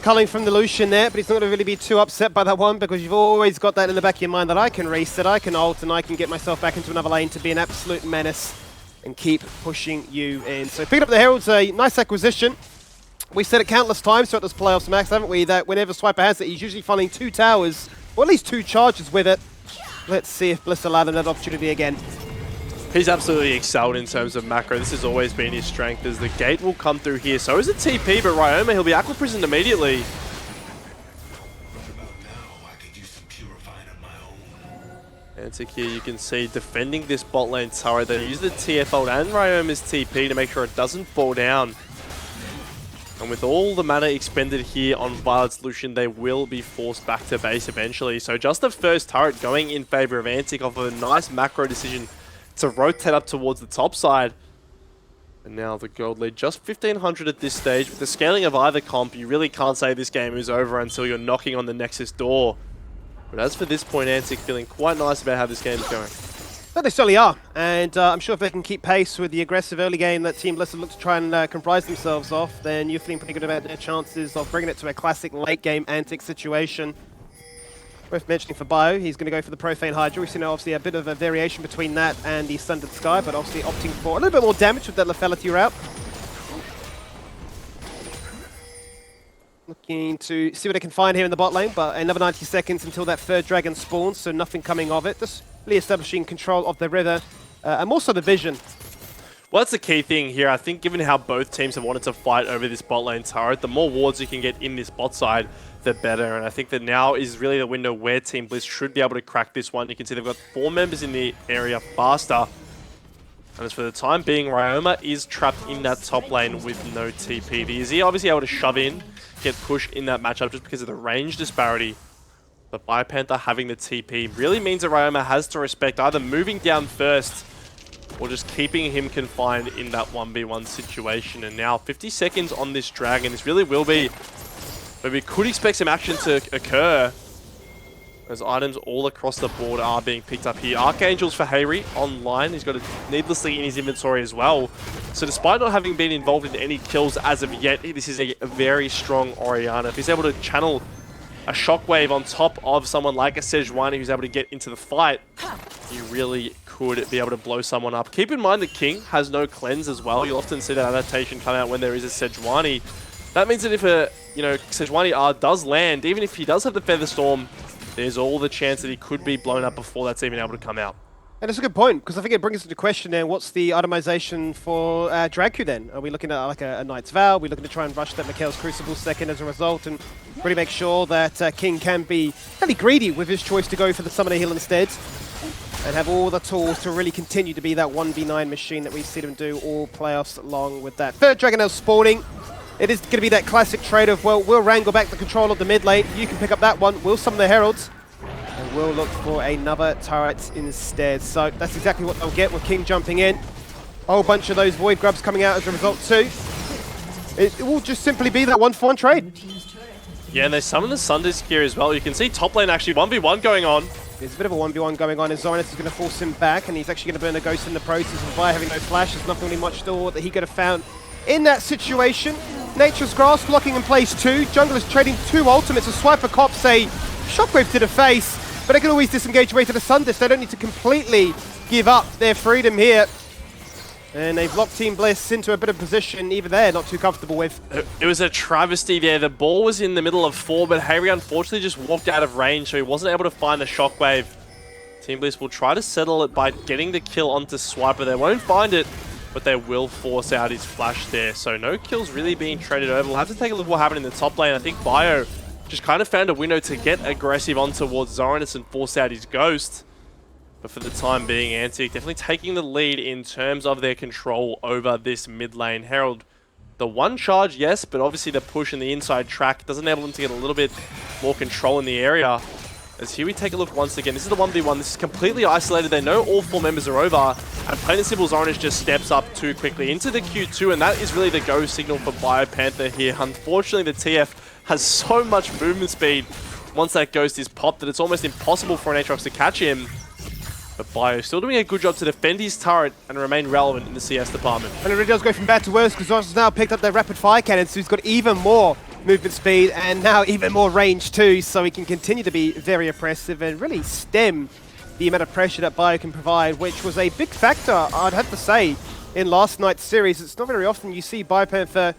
culling from the Lucian there, but he's not going to really be too upset by that one because you've always got that in the back of your mind that I can reset, I can ult, and I can get myself back into another lane to be an absolute menace. and keep pushing you in. So picking up the Herald's a nice acquisition. We said it countless times throughout this playoffs, Max, haven't we, that whenever Swiper has it, he's usually finding 2 towers, or at least 2 charges with it. Let's see if Bliss allow them that opportunity again. He's absolutely excelled in terms of macro. This has always been his strength, as the gate will come through here. So is it TP, but Ryoma, he'll be aqua prisoned immediately. Antic here, you can see, defending this bot lane turret. They use the TF ult and Ryoma's TP to make sure it doesn't fall down. And with all the mana expended here on Violet's Lucian, they will be forced back to base eventually. So just the first turret going in favor of Antic off of a nice macro decision to rotate up towards the top side. And now the gold lead, just 1500 at this stage. With the scaling of either comp, you really can't say this game is over until you're knocking on the Nexus door. But as for this point, Antic feeling quite nice about how this game is going. But they certainly are, and I'm sure if they can keep pace with the aggressive early game that Team Bliss look to try and comprise themselves of, then you're feeling pretty good about their chances of bringing it to a classic late game Antic situation. Worth mentioning for Bio, he's going to go for the Profane Hydra. We've seen obviously a bit of a variation between that and the Sundered Sky, but obviously opting for a little bit more damage with that lethality route. Looking to see what they can find here in the bot lane, but another 90 seconds until that third dragon spawns, so nothing coming of it. Just really establishing control of the river, and also the vision. Well, that's the key thing here. I think given how both teams have wanted to fight over this bot lane turret, the more wards you can get in this bot side, the better. And I think that now is really the window where Team Bliss should be able to crack this one. You can see they've got 4 members in the area faster. And as for the time being, Ryoma is trapped in that top lane with no TP. The Izzy obviously able to shove in, get pushed in that matchup just because of the range disparity. But Biopanther having the TP really means that Ryoma has to respect either moving down first or just keeping him confined in that 1v1 situation. And now 50 seconds on this dragon. This really will be where we could expect some action to occur, as items all across the board are being picked up here. Archangels for Hayri online. He's got it needlessly in his inventory as well. So despite not having been involved in any kills as of yet, this is a very strong Orianna. If he's able to channel a shockwave on top of someone like a Sejuani who's able to get into the fight, you really could be able to blow someone up. Keep in mind that King has no cleanse as well. You'll often see that adaptation come out when there is a Sejuani. That means that if a Sejuani R does land, even if he does have the Feather Storm, there's all the chance that he could be blown up before that's even able to come out. And it's a good point, because I think it brings into question then, what's the itemization for Dragku then? Are we looking at like a Knight's Vow? Are we looking to try and rush that Mikhail's Crucible second as a result and really make sure that King can be fairly greedy with his choice to go for the Summoner Heal instead and have all the tools to really continue to be that 1v9 machine that we've seen him do all playoffs along with that. Third Dragon now spawning. It is going to be that classic trade of, well, we'll wrangle back the control of the mid lane. You can pick up that one. We'll summon the Heralds. And we'll look for another turret instead. So that's exactly what they'll get with King jumping in. A whole bunch of those Void Grubs coming out as a result too. It will just simply be that 1-for-1 trade. Yeah, and they summon the Sunders here as well. You can see top lane actually 1v1 going on. There's a bit of a 1v1 going on, and Zoranus is going to force him back, and he's actually going to burn a Ghost in the process. And by having no flash, there's nothing really much still that he could have found in that situation. Nature's Grasp blocking in place too. Jungle is trading 2 ultimates. A Swiper cops a Shockwave to the face, but they can always disengage away to the Sunders. They don't need to completely give up their freedom here. And they've locked Team Bliss into a bit of position either they're not too comfortable with. It was a travesty there. The ball was in the middle of 4, but Hayri unfortunately just walked out of range, so he wasn't able to find the Shockwave. Team Bliss will try to settle it by getting the kill onto Swiper. They won't find it, but they will force out his flash there. So no kills really being traded over. We'll have to take a look at what happened in the top lane. I think Bio just kind of found a window to get aggressive on towards Zoranus and force out his Ghost. But for the time being, Antic definitely taking the lead in terms of their control over this mid lane. Herald, the one charge, yes, but obviously the push in the inside track doesn't enable them to get a little bit more control in the area. As here we take a look once again. This is the 1v1. This is completely isolated. They know all 4 members are over. And plain and simple, Zoranus just steps up too quickly into the Q2. And that is really the go signal for Biopanther here. Unfortunately, the TF has so much movement speed once that Ghost is popped that it's almost impossible for an Aatrox to catch him. But Bio still doing a good job to defend his turret and remain relevant in the CS department. And it really does go from bad to worse, because Zoranus has now picked up their rapid fire cannon, so he's got even more movement speed and now even more range too, so he can continue to be very oppressive and really stem the amount of pressure that Bio can provide, which was a big factor, I'd have to say, in last night's series. It's not very often you see BioPanther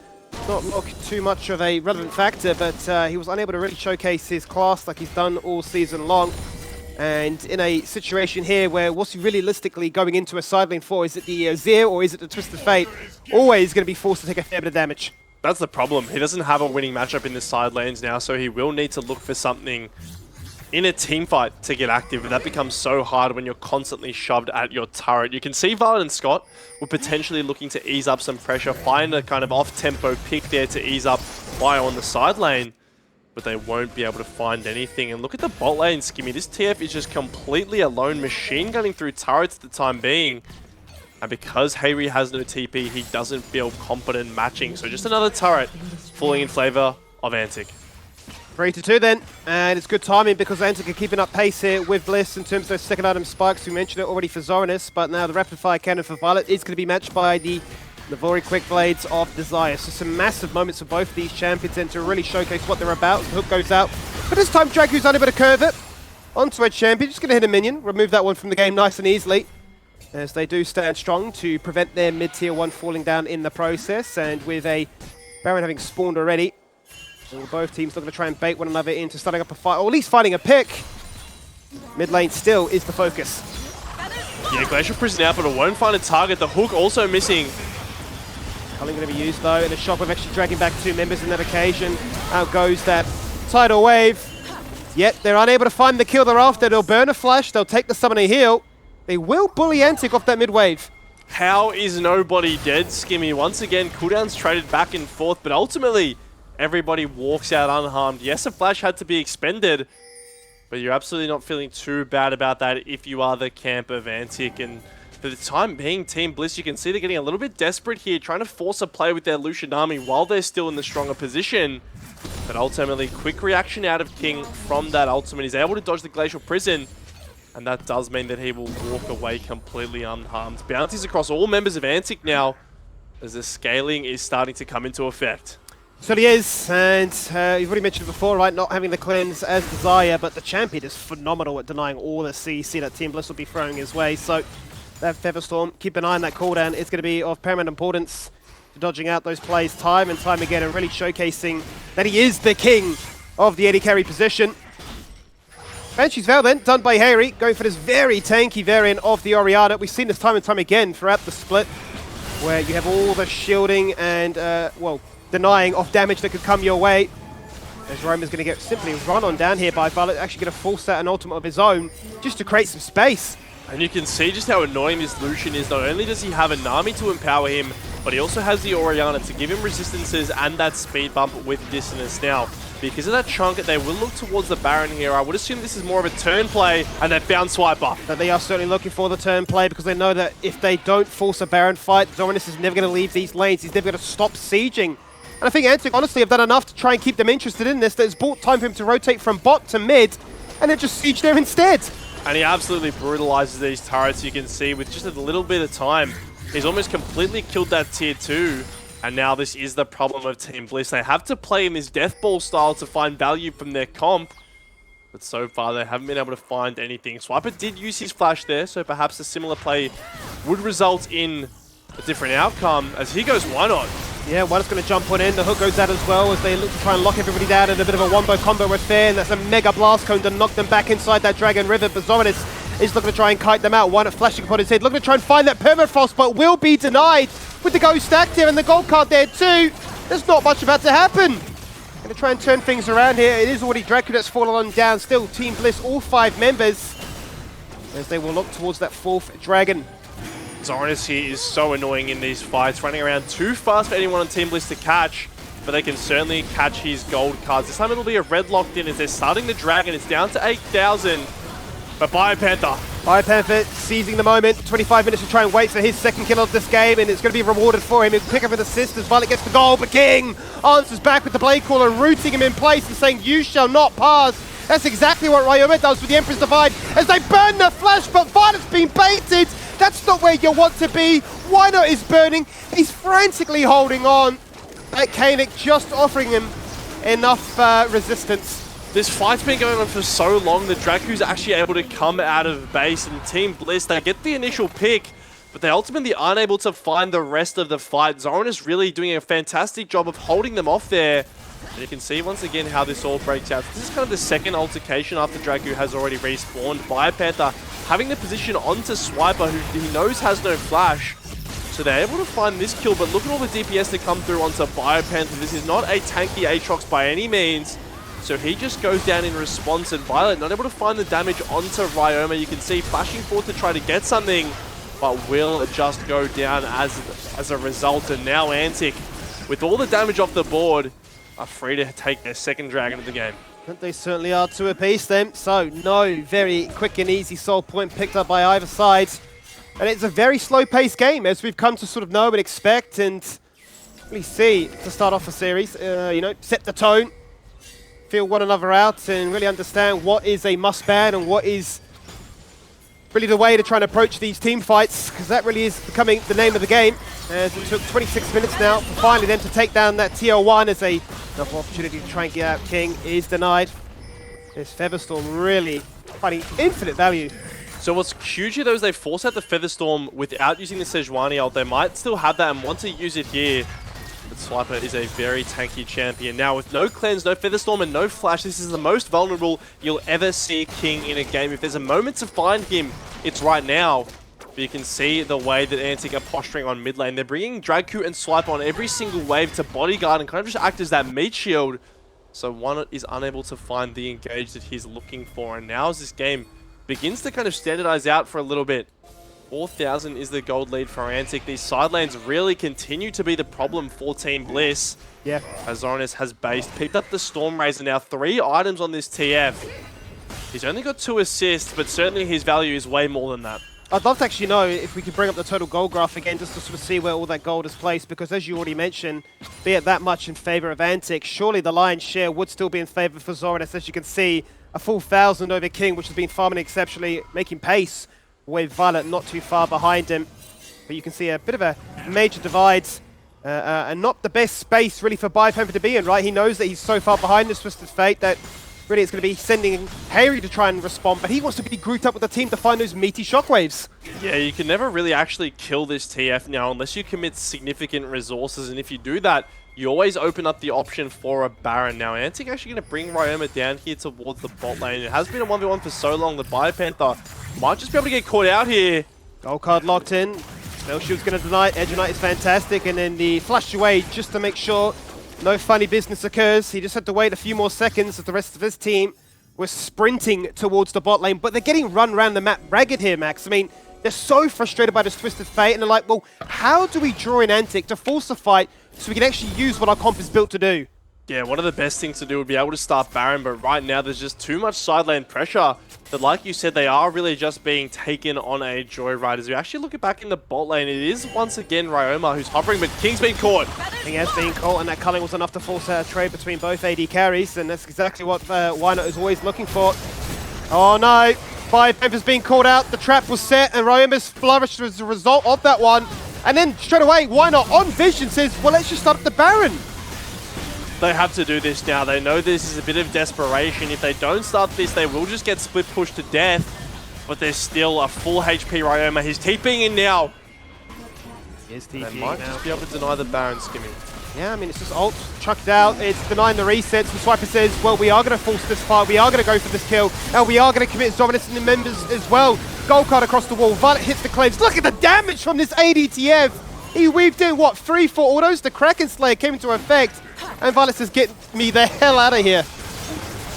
not look too much of a relevant factor, but he was unable to really showcase his class like he's done all season long. And in a situation here where what's he realistically going into a side lane for? Is it the Zir or is it the Twisted Fate? Always going to be forced to take a fair bit of damage. That's the problem. He doesn't have a winning matchup in the side lanes now, so he will need to look for something in a team fight to get active, and that becomes so hard when you're constantly shoved at your turret. You can see Violet and Scott were potentially looking to ease up some pressure, find a kind of off-tempo pick there to ease up Bio on the side lane, but they won't be able to find anything. And look at the bot lane, Skimmy. This TF is just completely alone, machine gunning through turrets at the time being. And because Hayri has no TP, he doesn't feel confident matching. So just another turret falling in favor of Antic. 3-2 then, and it's good timing because Antic are keeping up pace here with Bliss in terms of those second item spikes. We mentioned it already for Zoranus, but now the rapid fire cannon for Violet is going to be matched by the Navori Quick Blades of Desire. So some massive moments for both of these champions and to really showcase what they're about. The hook goes out, but this time Dragu's unable to curve it onto a champion. Just going to hit a minion, remove that one from the game nice and easily, as they do stand strong to prevent their mid-tier 1 falling down in the process. And with a Baron having spawned already, well, both teams looking to try and bait one another into starting up a fight, or at least finding a pick. Mid lane still is the focus. Yeah, Glacial Prison out, but it won't find a target. The hook also missing. Culling going to be used though, and the Shockwave actually dragging back 2 members in that occasion. Out goes that Tidal Wave. Yet they're unable to find the kill they're after. They'll burn a flash, they'll take the summoner heal. They will bully Antic off that mid wave. How is nobody dead, Skimmy? Once again, cooldowns traded back and forth, but ultimately, everybody walks out unharmed. Yes, a flash had to be expended, but you're absolutely not feeling too bad about that if you are the camp of Antic. And for the time being, Team Bliss, you can see they're getting a little bit desperate here, trying to force a play with their Lucian army while they're still in the stronger position. But ultimately, quick reaction out of King from that ultimate. He's able to dodge the Glacial Prison, and that does mean that he will walk away completely unharmed. Bounties across all members of Antic now, as the scaling is starting to come into effect. So he is, and you've already mentioned it before, right, not having the cleanse as Desire, but the champion is phenomenal at denying all the CC that Team Bliss will be throwing his way. So that Featherstorm, keep an eye on that cooldown. It's going to be of paramount importance to dodging out those plays time and time again and really showcasing that he is the king of the AD carry position. Banshee's Veil then, done by Hayri, going for this very tanky variant of the Orianna. We've seen this time and time again throughout the split, where you have all the shielding and, well, denying off damage that could come your way. As Roman's going to get simply run on down here by Violet, actually going to force out an ultimate of his own just to create some space. And you can see just how annoying this Lucian is. Not only does he have a Nami to empower him, but he also has the Orianna to give him resistances and that speed bump with dissonance. Now, because of that chunk, they will look towards the Baron here. I would assume this is more of a turn play, and they found Swiper. But they are certainly looking for the turn play because they know that if they don't force a Baron fight, Zoranus is never going to leave these lanes. He's never going to stop sieging. And I think Antic honestly have done enough to try and keep them interested in this that it's bought time for him to rotate from bot to mid and then just siege there instead. And he absolutely brutalizes these turrets. You can see with just a little bit of time, he's almost completely killed that tier 2. And now this is the problem of Team Bliss. They have to play in this death ball style to find value from their comp. But so far, they haven't been able to find anything. Swiper did use his flash there, so perhaps a similar play would result in a different outcome. As he goes, why not? Yeah, one is going to jump on in. The hook goes out as well as they look to try and lock everybody down in a bit of a wombo combo with Fair. And that's a mega blast cone to knock them back inside that Dragon River. But Zoranus is looking to try and kite them out. One flashing upon his head, looking to try and find that permafrost, but will be denied with the ghost stacked here and the gold card there too. There's not much about to happen. Going to try and turn things around here. It is already Draco that's fallen on down. Still Team Bliss, all 5 members, as they will look towards that 4th Dragon. Zoranus here is so annoying in these fights, running around too fast for anyone on Team Bliss to catch, but they can certainly catch his gold cards. This time it'll be a red locked in as they're starting the Dragon. It's down to 8,000, but BioPanther seizing the moment, 25 minutes to try and wait for his 2nd kill of this game, and it's going to be rewarded for him. He'll pick up an assist as Violet gets the goal, but King answers back with the Blade Caller, rooting him in place and saying, "You shall not pass." That's exactly what Ryoma does with the Emperor's Divide as they burn the flash, but Violet's been baited. That's not where you want to be. Why not is burning? He's frantically holding on. That Kanik just offering him enough resistance. This fight's been going on for so long that Dracu's actually able to come out of base, and Team Bliss, they get the initial pick, but they ultimately aren't able to find the rest of the fight. Zoran is really doing a fantastic job of holding them off there. And you can see once again how this all breaks out. This is kind of the second altercation after Dracu has already respawned. BioPanther having the position onto Swiper, who he knows has no flash. So they're able to find this kill, but look at all the DPS that come through onto BioPanther. This is not a tanky Aatrox by any means. So he just goes down in response, and Violet not able to find the damage onto Ryoma. You can see flashing forward to try to get something, but will just go down as a result. And now Antic, with all the damage off the board, are free to take their second dragon of the game. And they certainly are to appease them. So no very quick and easy soul point picked up by either side. And it's a very slow-paced game, as we've come to sort of know and expect, and really see to start off a series. You know, set the tone, feel one another out, and really understand what is a must-ban and what is really the way to try and approach these team fights, because that really is becoming the name of the game. As it took 26 minutes now for finally then to take down that TL1, as another opportunity to try and get out King is denied. This Featherstorm really finding infinite value. So what's huge here though is they force out the Featherstorm without using the Sejuani ult. They might still have that and want to use it here. But Swiper is a very tanky champion. Now with no cleanse, no Featherstorm and no flash, this is the most vulnerable you'll ever see King in a game. If there's a moment to find him, it's right now. But you can see the way that Antic are posturing on mid lane. They're bringing Dracu and Swiper on every single wave to bodyguard and kind of just act as that meat shield. So one is unable to find the engage that he's looking for. And now as this game begins to kind of standardize out for a little bit. 4,000 is the gold lead for Antic. These side lanes really continue to be the problem for Team Bliss. Yeah. As Zoranus has based, picked up the Storm Razor now. 3 items on this TF. He's only got 2 assists, but certainly his value is way more than that. I'd love to actually know if we could bring up the total gold graph again, just to sort of see where all that gold is placed, because as you already mentioned, be it that much in favor of Antic, surely the lion's share would still be in favor for Zoranus. As you can see, a full 1,000 over King, which has been farming exceptionally, making pace, with Violet not too far behind him. But you can see a bit of a major divide, and not the best space really for BioPanther to be in, right? He knows that he's so far behind this Twisted Fate that really it's going to be sending Harry to try and respond, but he wants to be grouped up with the team to find those meaty shockwaves. Yeah, you can never really actually kill this TF now unless you commit significant resources, and if you do that, you always open up the option for a Baron. Now, Antic actually going to bring Ryoma down here towards the bot lane. It has been a 1v1 for so long that BioPanther might just be able to get caught out here. Gold card locked in. Spell Shield's going to deny it. Edge Knight is fantastic, and then the flash away just to make sure no funny business occurs. He just had to wait a few more seconds as the rest of his team was sprinting towards the bot lane, but they're getting run around the map ragged here, Max. I mean, they're so frustrated by this Twisted Fate, and they're like, well, how do we draw in Antic to force a fight so we can actually use what our comp is built to do? Yeah, one of the best things to do would be able to start Baron, but right now there's just too much side lane pressure that, like you said, they are really just being taken on a joyride. As we actually look back in the bot lane, it is once again Ryoma who's hovering, but King's been caught. King has been caught, and that culling was enough to force a trade between both AD carries, and that's exactly what Wynot is always looking for. Oh no, BioPanther's been called out, the trap was set, and Ryoma's flourished as a result of that one. And then straight away, Wynot on Vision says, well, let's just start up the Baron. They have to do this now. They know this is a bit of desperation. If they don't start this, they will just get split pushed to death. But there's still a full HP Ryoma. He's TPing in now. Here's They TP might now. just be able to deny the Baron skimming. Yeah, I mean, it's just ult chucked out. It's denying the resets. And Swiper says, well, we are going to force this fight. We are going to go for this kill. And we are going to commit Zoranus and the members as well. Gold card across the wall. Violet hits the claims. Look at the damage from this ADTF. He weaved in, what, 3-4 autos? The Kraken Slayer came into effect. And Violet says, get me the hell out of here.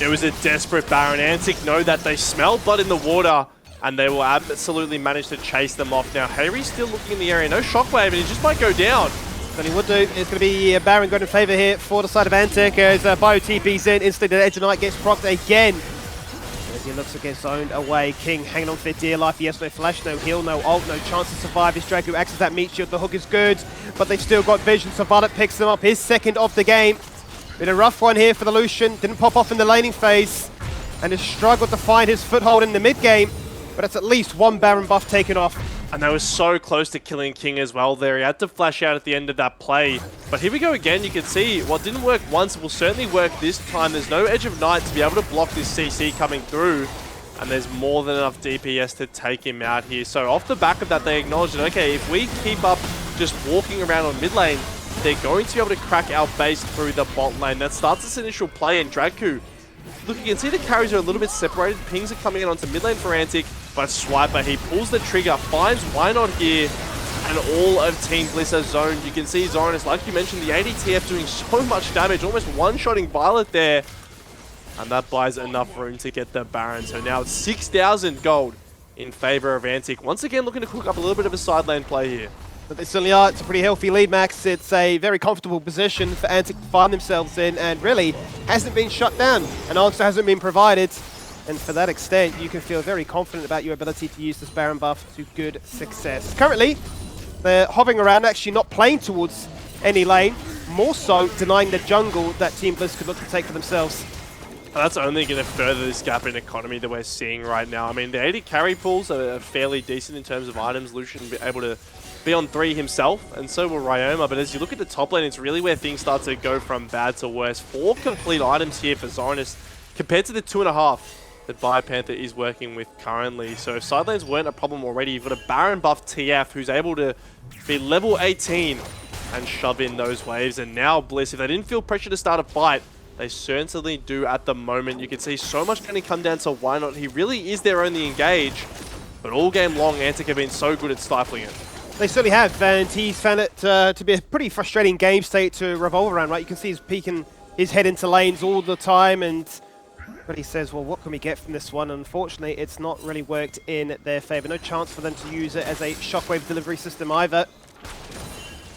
It was a desperate Baron. Antic know that they smell blood in the water, and they will absolutely manage to chase them off. Now, Harry's still looking in the area. No shockwave, and he just might go down. Then he would do. It's going to be a Baron going in favour here for the side of Antic as Bio TP's in. Instantly, the Edge of Night gets procced again. As he looks against zoned away. King hanging on for dear life. He has no flash, no heal, no ult, no chance to survive. His Draco acts as that meat shield. The hook is good, but they've still got vision. So Violet picks them up. His second of the game. Been a rough one here for the Lucian. Didn't pop off in the laning phase, and has struggled to find his foothold in the mid game. But it's at least one Baron buff taken off. And they were so close to killing King as well there. He had to flash out at the end of that play. But here we go again. You can see what didn't work once will certainly work this time. There's no Edge of Night to be able to block this CC coming through. And there's more than enough DPS to take him out here. So off the back of that, they acknowledged that, okay, if we keep up just walking around on mid lane, they're going to be able to crack our base through the bot lane. That starts this initial play, and Draku, look, you can see the carries are a little bit separated. Pings are coming in onto mid lane for Antic, but Swiper, he pulls the trigger, finds Why Not here, and all of Team Bliss are zoned. You can see Zoranus, like you mentioned, the ADTF doing so much damage, almost one-shotting Violet there. And that buys enough room to get the Baron. So now it's 6,000 gold in favor of Antic. Once again, looking to cook up a little bit of a side lane play here. But they certainly are. It's a pretty healthy lead, Max. It's a very comfortable position for Antic to find themselves in, and really hasn't been shut down. An answer hasn't been provided. And for that extent, you can feel very confident about your ability to use this Baron buff to good success. Currently, they're hovering around, actually not playing towards any lane, more so denying the jungle that Team Bliss could look to take for themselves. That's only going to further this gap in economy that we're seeing right now. I mean, the 80 carry pools are fairly decent in terms of items. Lucian be able to be on 3 himself, and so will Ryoma. But as you look at the top lane, it's really where things start to go from bad to worse. 4 complete items here for Zoranus, compared to the 2.5 that Biopanther is working with currently. So if side lanes weren't a problem already, you've got a Baron buff TF who's able to be level 18 and shove in those waves. And now Bliss, if they didn't feel pressure to start a fight, they certainly do at the moment. You can see so much going to come down to Why Not. He really is their only engage, but all game long, Antic have been so good at stifling it. They certainly have, and he's found it to be a pretty frustrating game state to revolve around, right? You can see he's peeking his head into lanes all the time, but he says, well, what can we get from this one? Unfortunately, it's not really worked in their favor. No chance for them to use it as a shockwave delivery system either.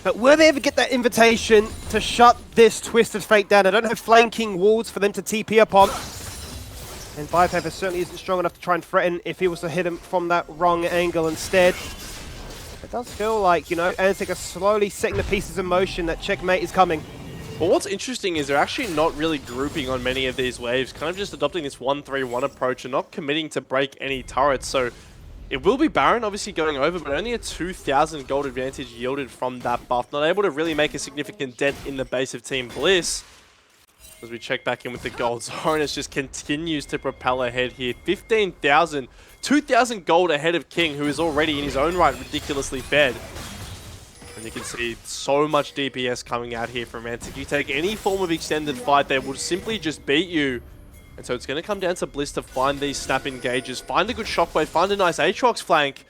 But will they ever get that invitation to shut this Twisted Fate down? I don't have flanking walls for them to TP upon. And Biopanther certainly isn't strong enough to try and threaten if he was to hit him from that wrong angle instead. It does feel like, you know, Antic are slowly setting the pieces in motion that checkmate is coming. But what's interesting is they're actually not really grouping on many of these waves, kind of just adopting this 1-3-1 approach and not committing to break any turrets. So it will be Baron obviously going over, but only a 2,000 gold advantage yielded from that buff. Not able to really make a significant dent in the base of Team Bliss. As we check back in with the gold, Zoranus just continues to propel ahead here. 15,000, 2,000 gold ahead of King, who is already in his own right ridiculously fed. And you can see so much DPS coming out here from Antic. You take any form of extended fight, they will simply just beat you. And so it's going to come down to Bliss to find these snap engages, find a good shockwave, find a nice Aatrox flank,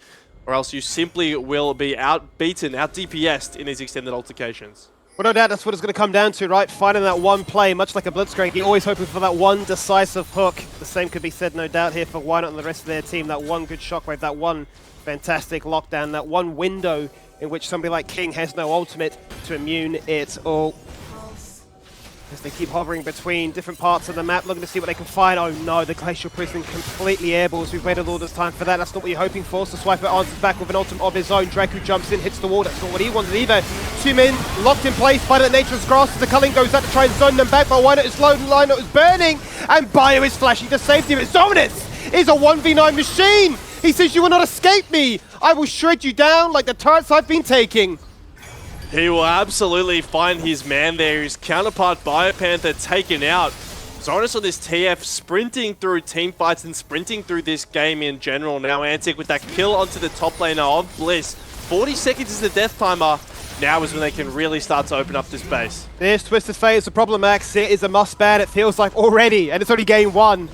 or else you simply will be out-beaten, out-DPS'd in these extended altercations. Well, no doubt that's what it's going to come down to, right? Finding that one play, much like a Blitzcrank, you're always hoping for that one decisive hook. The same could be said, no doubt, here for Why Not and the rest of their team. That one good shockwave, that one fantastic lockdown, that one window in which somebody like King has no ultimate to immune it all. As they keep hovering between different parts of the map, looking to see what they can find. Oh no, the Glacial Prison completely airballs. We've waited all this time for that. That's not what you're hoping for. So Swiper answers back with an ultimate of his own. Draku jumps in, hits the wall. That's not what he wanted either. 2 men locked in place by the Nature's Grasp. The culling goes out to try and zone them back, but Why Not is low, the line is burning, and Bio is flashing to safety. But Zoranus is a 1v9 machine. He says, you will not escape me. I will shred you down like the turrets I've been taking. He will absolutely find his man there. His counterpart Biopanther taken out. Zoranus on this TF sprinting through team fights and sprinting through this game in general. Now Antic with that kill onto the top laner of Bliss. 40 seconds is the death timer. Now is when they can really start to open up this base. This Twisted Fate is a problem, Max. It is a must-ban, it feels like already, and it's only game 1.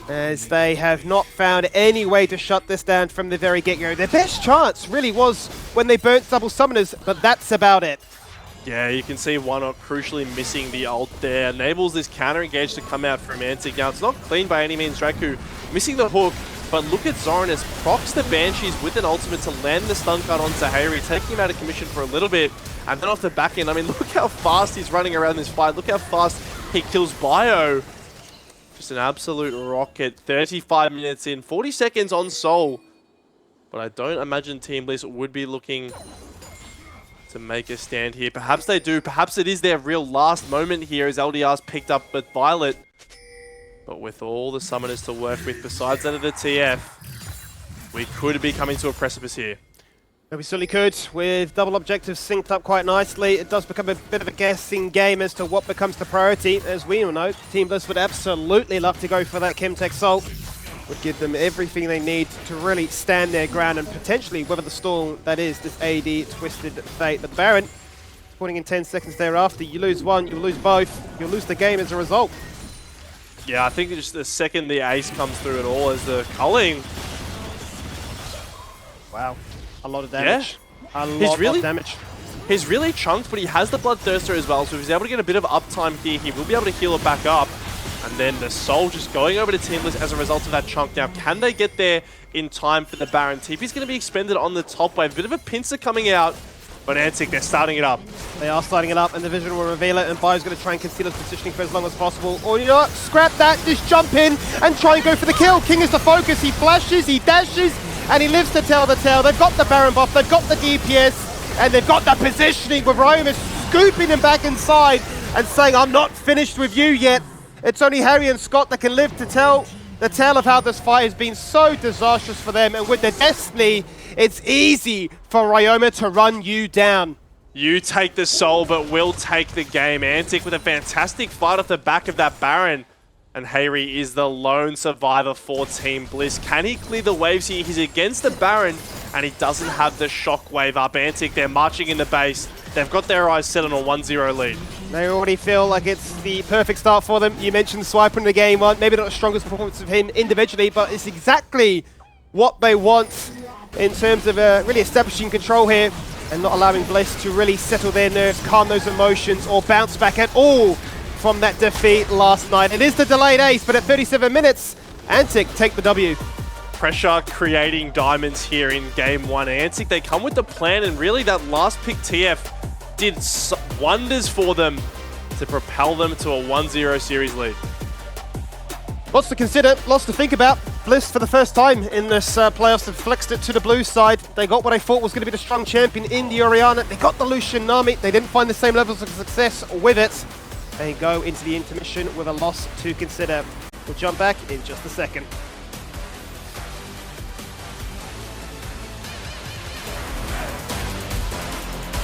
As they have not found any way to shut this down from the very get-go. Their best chance really was when they burnt double summoners, but that's about it. Yeah, you can see Why Not crucially missing the ult there. Enables this counter engage to come out from Antic. Now, it's not clean by any means. Draku missing the hook, but look at Zoranus. Procs the Banshees with an ultimate to land the stun card on Zahiri, taking him out of commission for a little bit. And then off the back end, I mean, look how fast he's running around this fight. Look how fast he kills Bio. Just an absolute rocket. 35 minutes in, 40 seconds on Soul. But I don't imagine Team Bliss would be looking to make a stand here. Perhaps they do. Perhaps it is their real last moment here as LDR's picked up with Violet. But with all the summoners to work with, besides that of the TF, we could be coming to a precipice here. We certainly could, with double objectives synced up quite nicely. It does become a bit of a guessing game as to what becomes the priority. As we all know, Team Bliss would absolutely love to go for that Chemtech Salt. Would give them everything they need to really stand their ground and potentially weather the storm that is this AD Twisted Fate. But the Baron, spawning in 10 seconds thereafter, you lose one, you lose both, you'll lose the game as a result. Yeah, I think just the second the ace comes through at all as the culling. Wow. A lot of damage. Yeah. A lot of damage. He's really chunked, but he has the Bloodthirster as well, so if he's able to get a bit of uptime here, he will be able to heal it back up. And then the Soul just going over to Team Bliss as a result of that chunk. Now, can they get there in time for the Baron? TP's going to be expended on the top wave. A bit of a pincer coming out, but Antic, they're starting it up. They are starting it up, and the Vision will reveal it, and Bio's going to try and conceal his positioning for as long as possible. Or, you know what? Scrap that, just jump in and try and go for the kill. King is the focus. He flashes, he dashes, and he lives to tell the tale. They've got the Baron buff, they've got the DPS, and they've got the positioning with Rome is scooping him back inside and saying, I'm not finished with you yet. It's only Harry and Scott that can live to tell the tale of how this fight has been so disastrous for them. And with their destiny, it's easy for Ryoma to run you down. You take the Soul, but will take the game. Antic with a fantastic fight off the back of that Baron. And Harry is the lone survivor for Team Bliss. Can he clear the waves here? He's against the Baron, and he doesn't have the shockwave up. Antic, they're marching in the base. They've got their eyes set on a 1-0 lead. They already feel like it's the perfect start for them. You mentioned Swiper in the game one. Maybe not the strongest performance of him individually, but it's exactly what they want in terms of really establishing control here and not allowing Bliss to really settle their nerves, calm those emotions, or bounce back at all from that defeat last night. It is the delayed ace, but at 37 minutes, Antic take the W. Pressure creating diamonds here in game one. Antic, they come with the plan, and really that last pick TF did wonders for them to propel them to a 1-0 series lead. Lots to consider, lots to think about. Bliss, for the first time in this playoffs, have flexed it to the blue side. They got what I thought was going to be the strong champion in the Orianna. They got the Lucian Nami. They didn't find the same levels of success with it. They go into the intermission with a loss to consider. We'll jump back in just a second.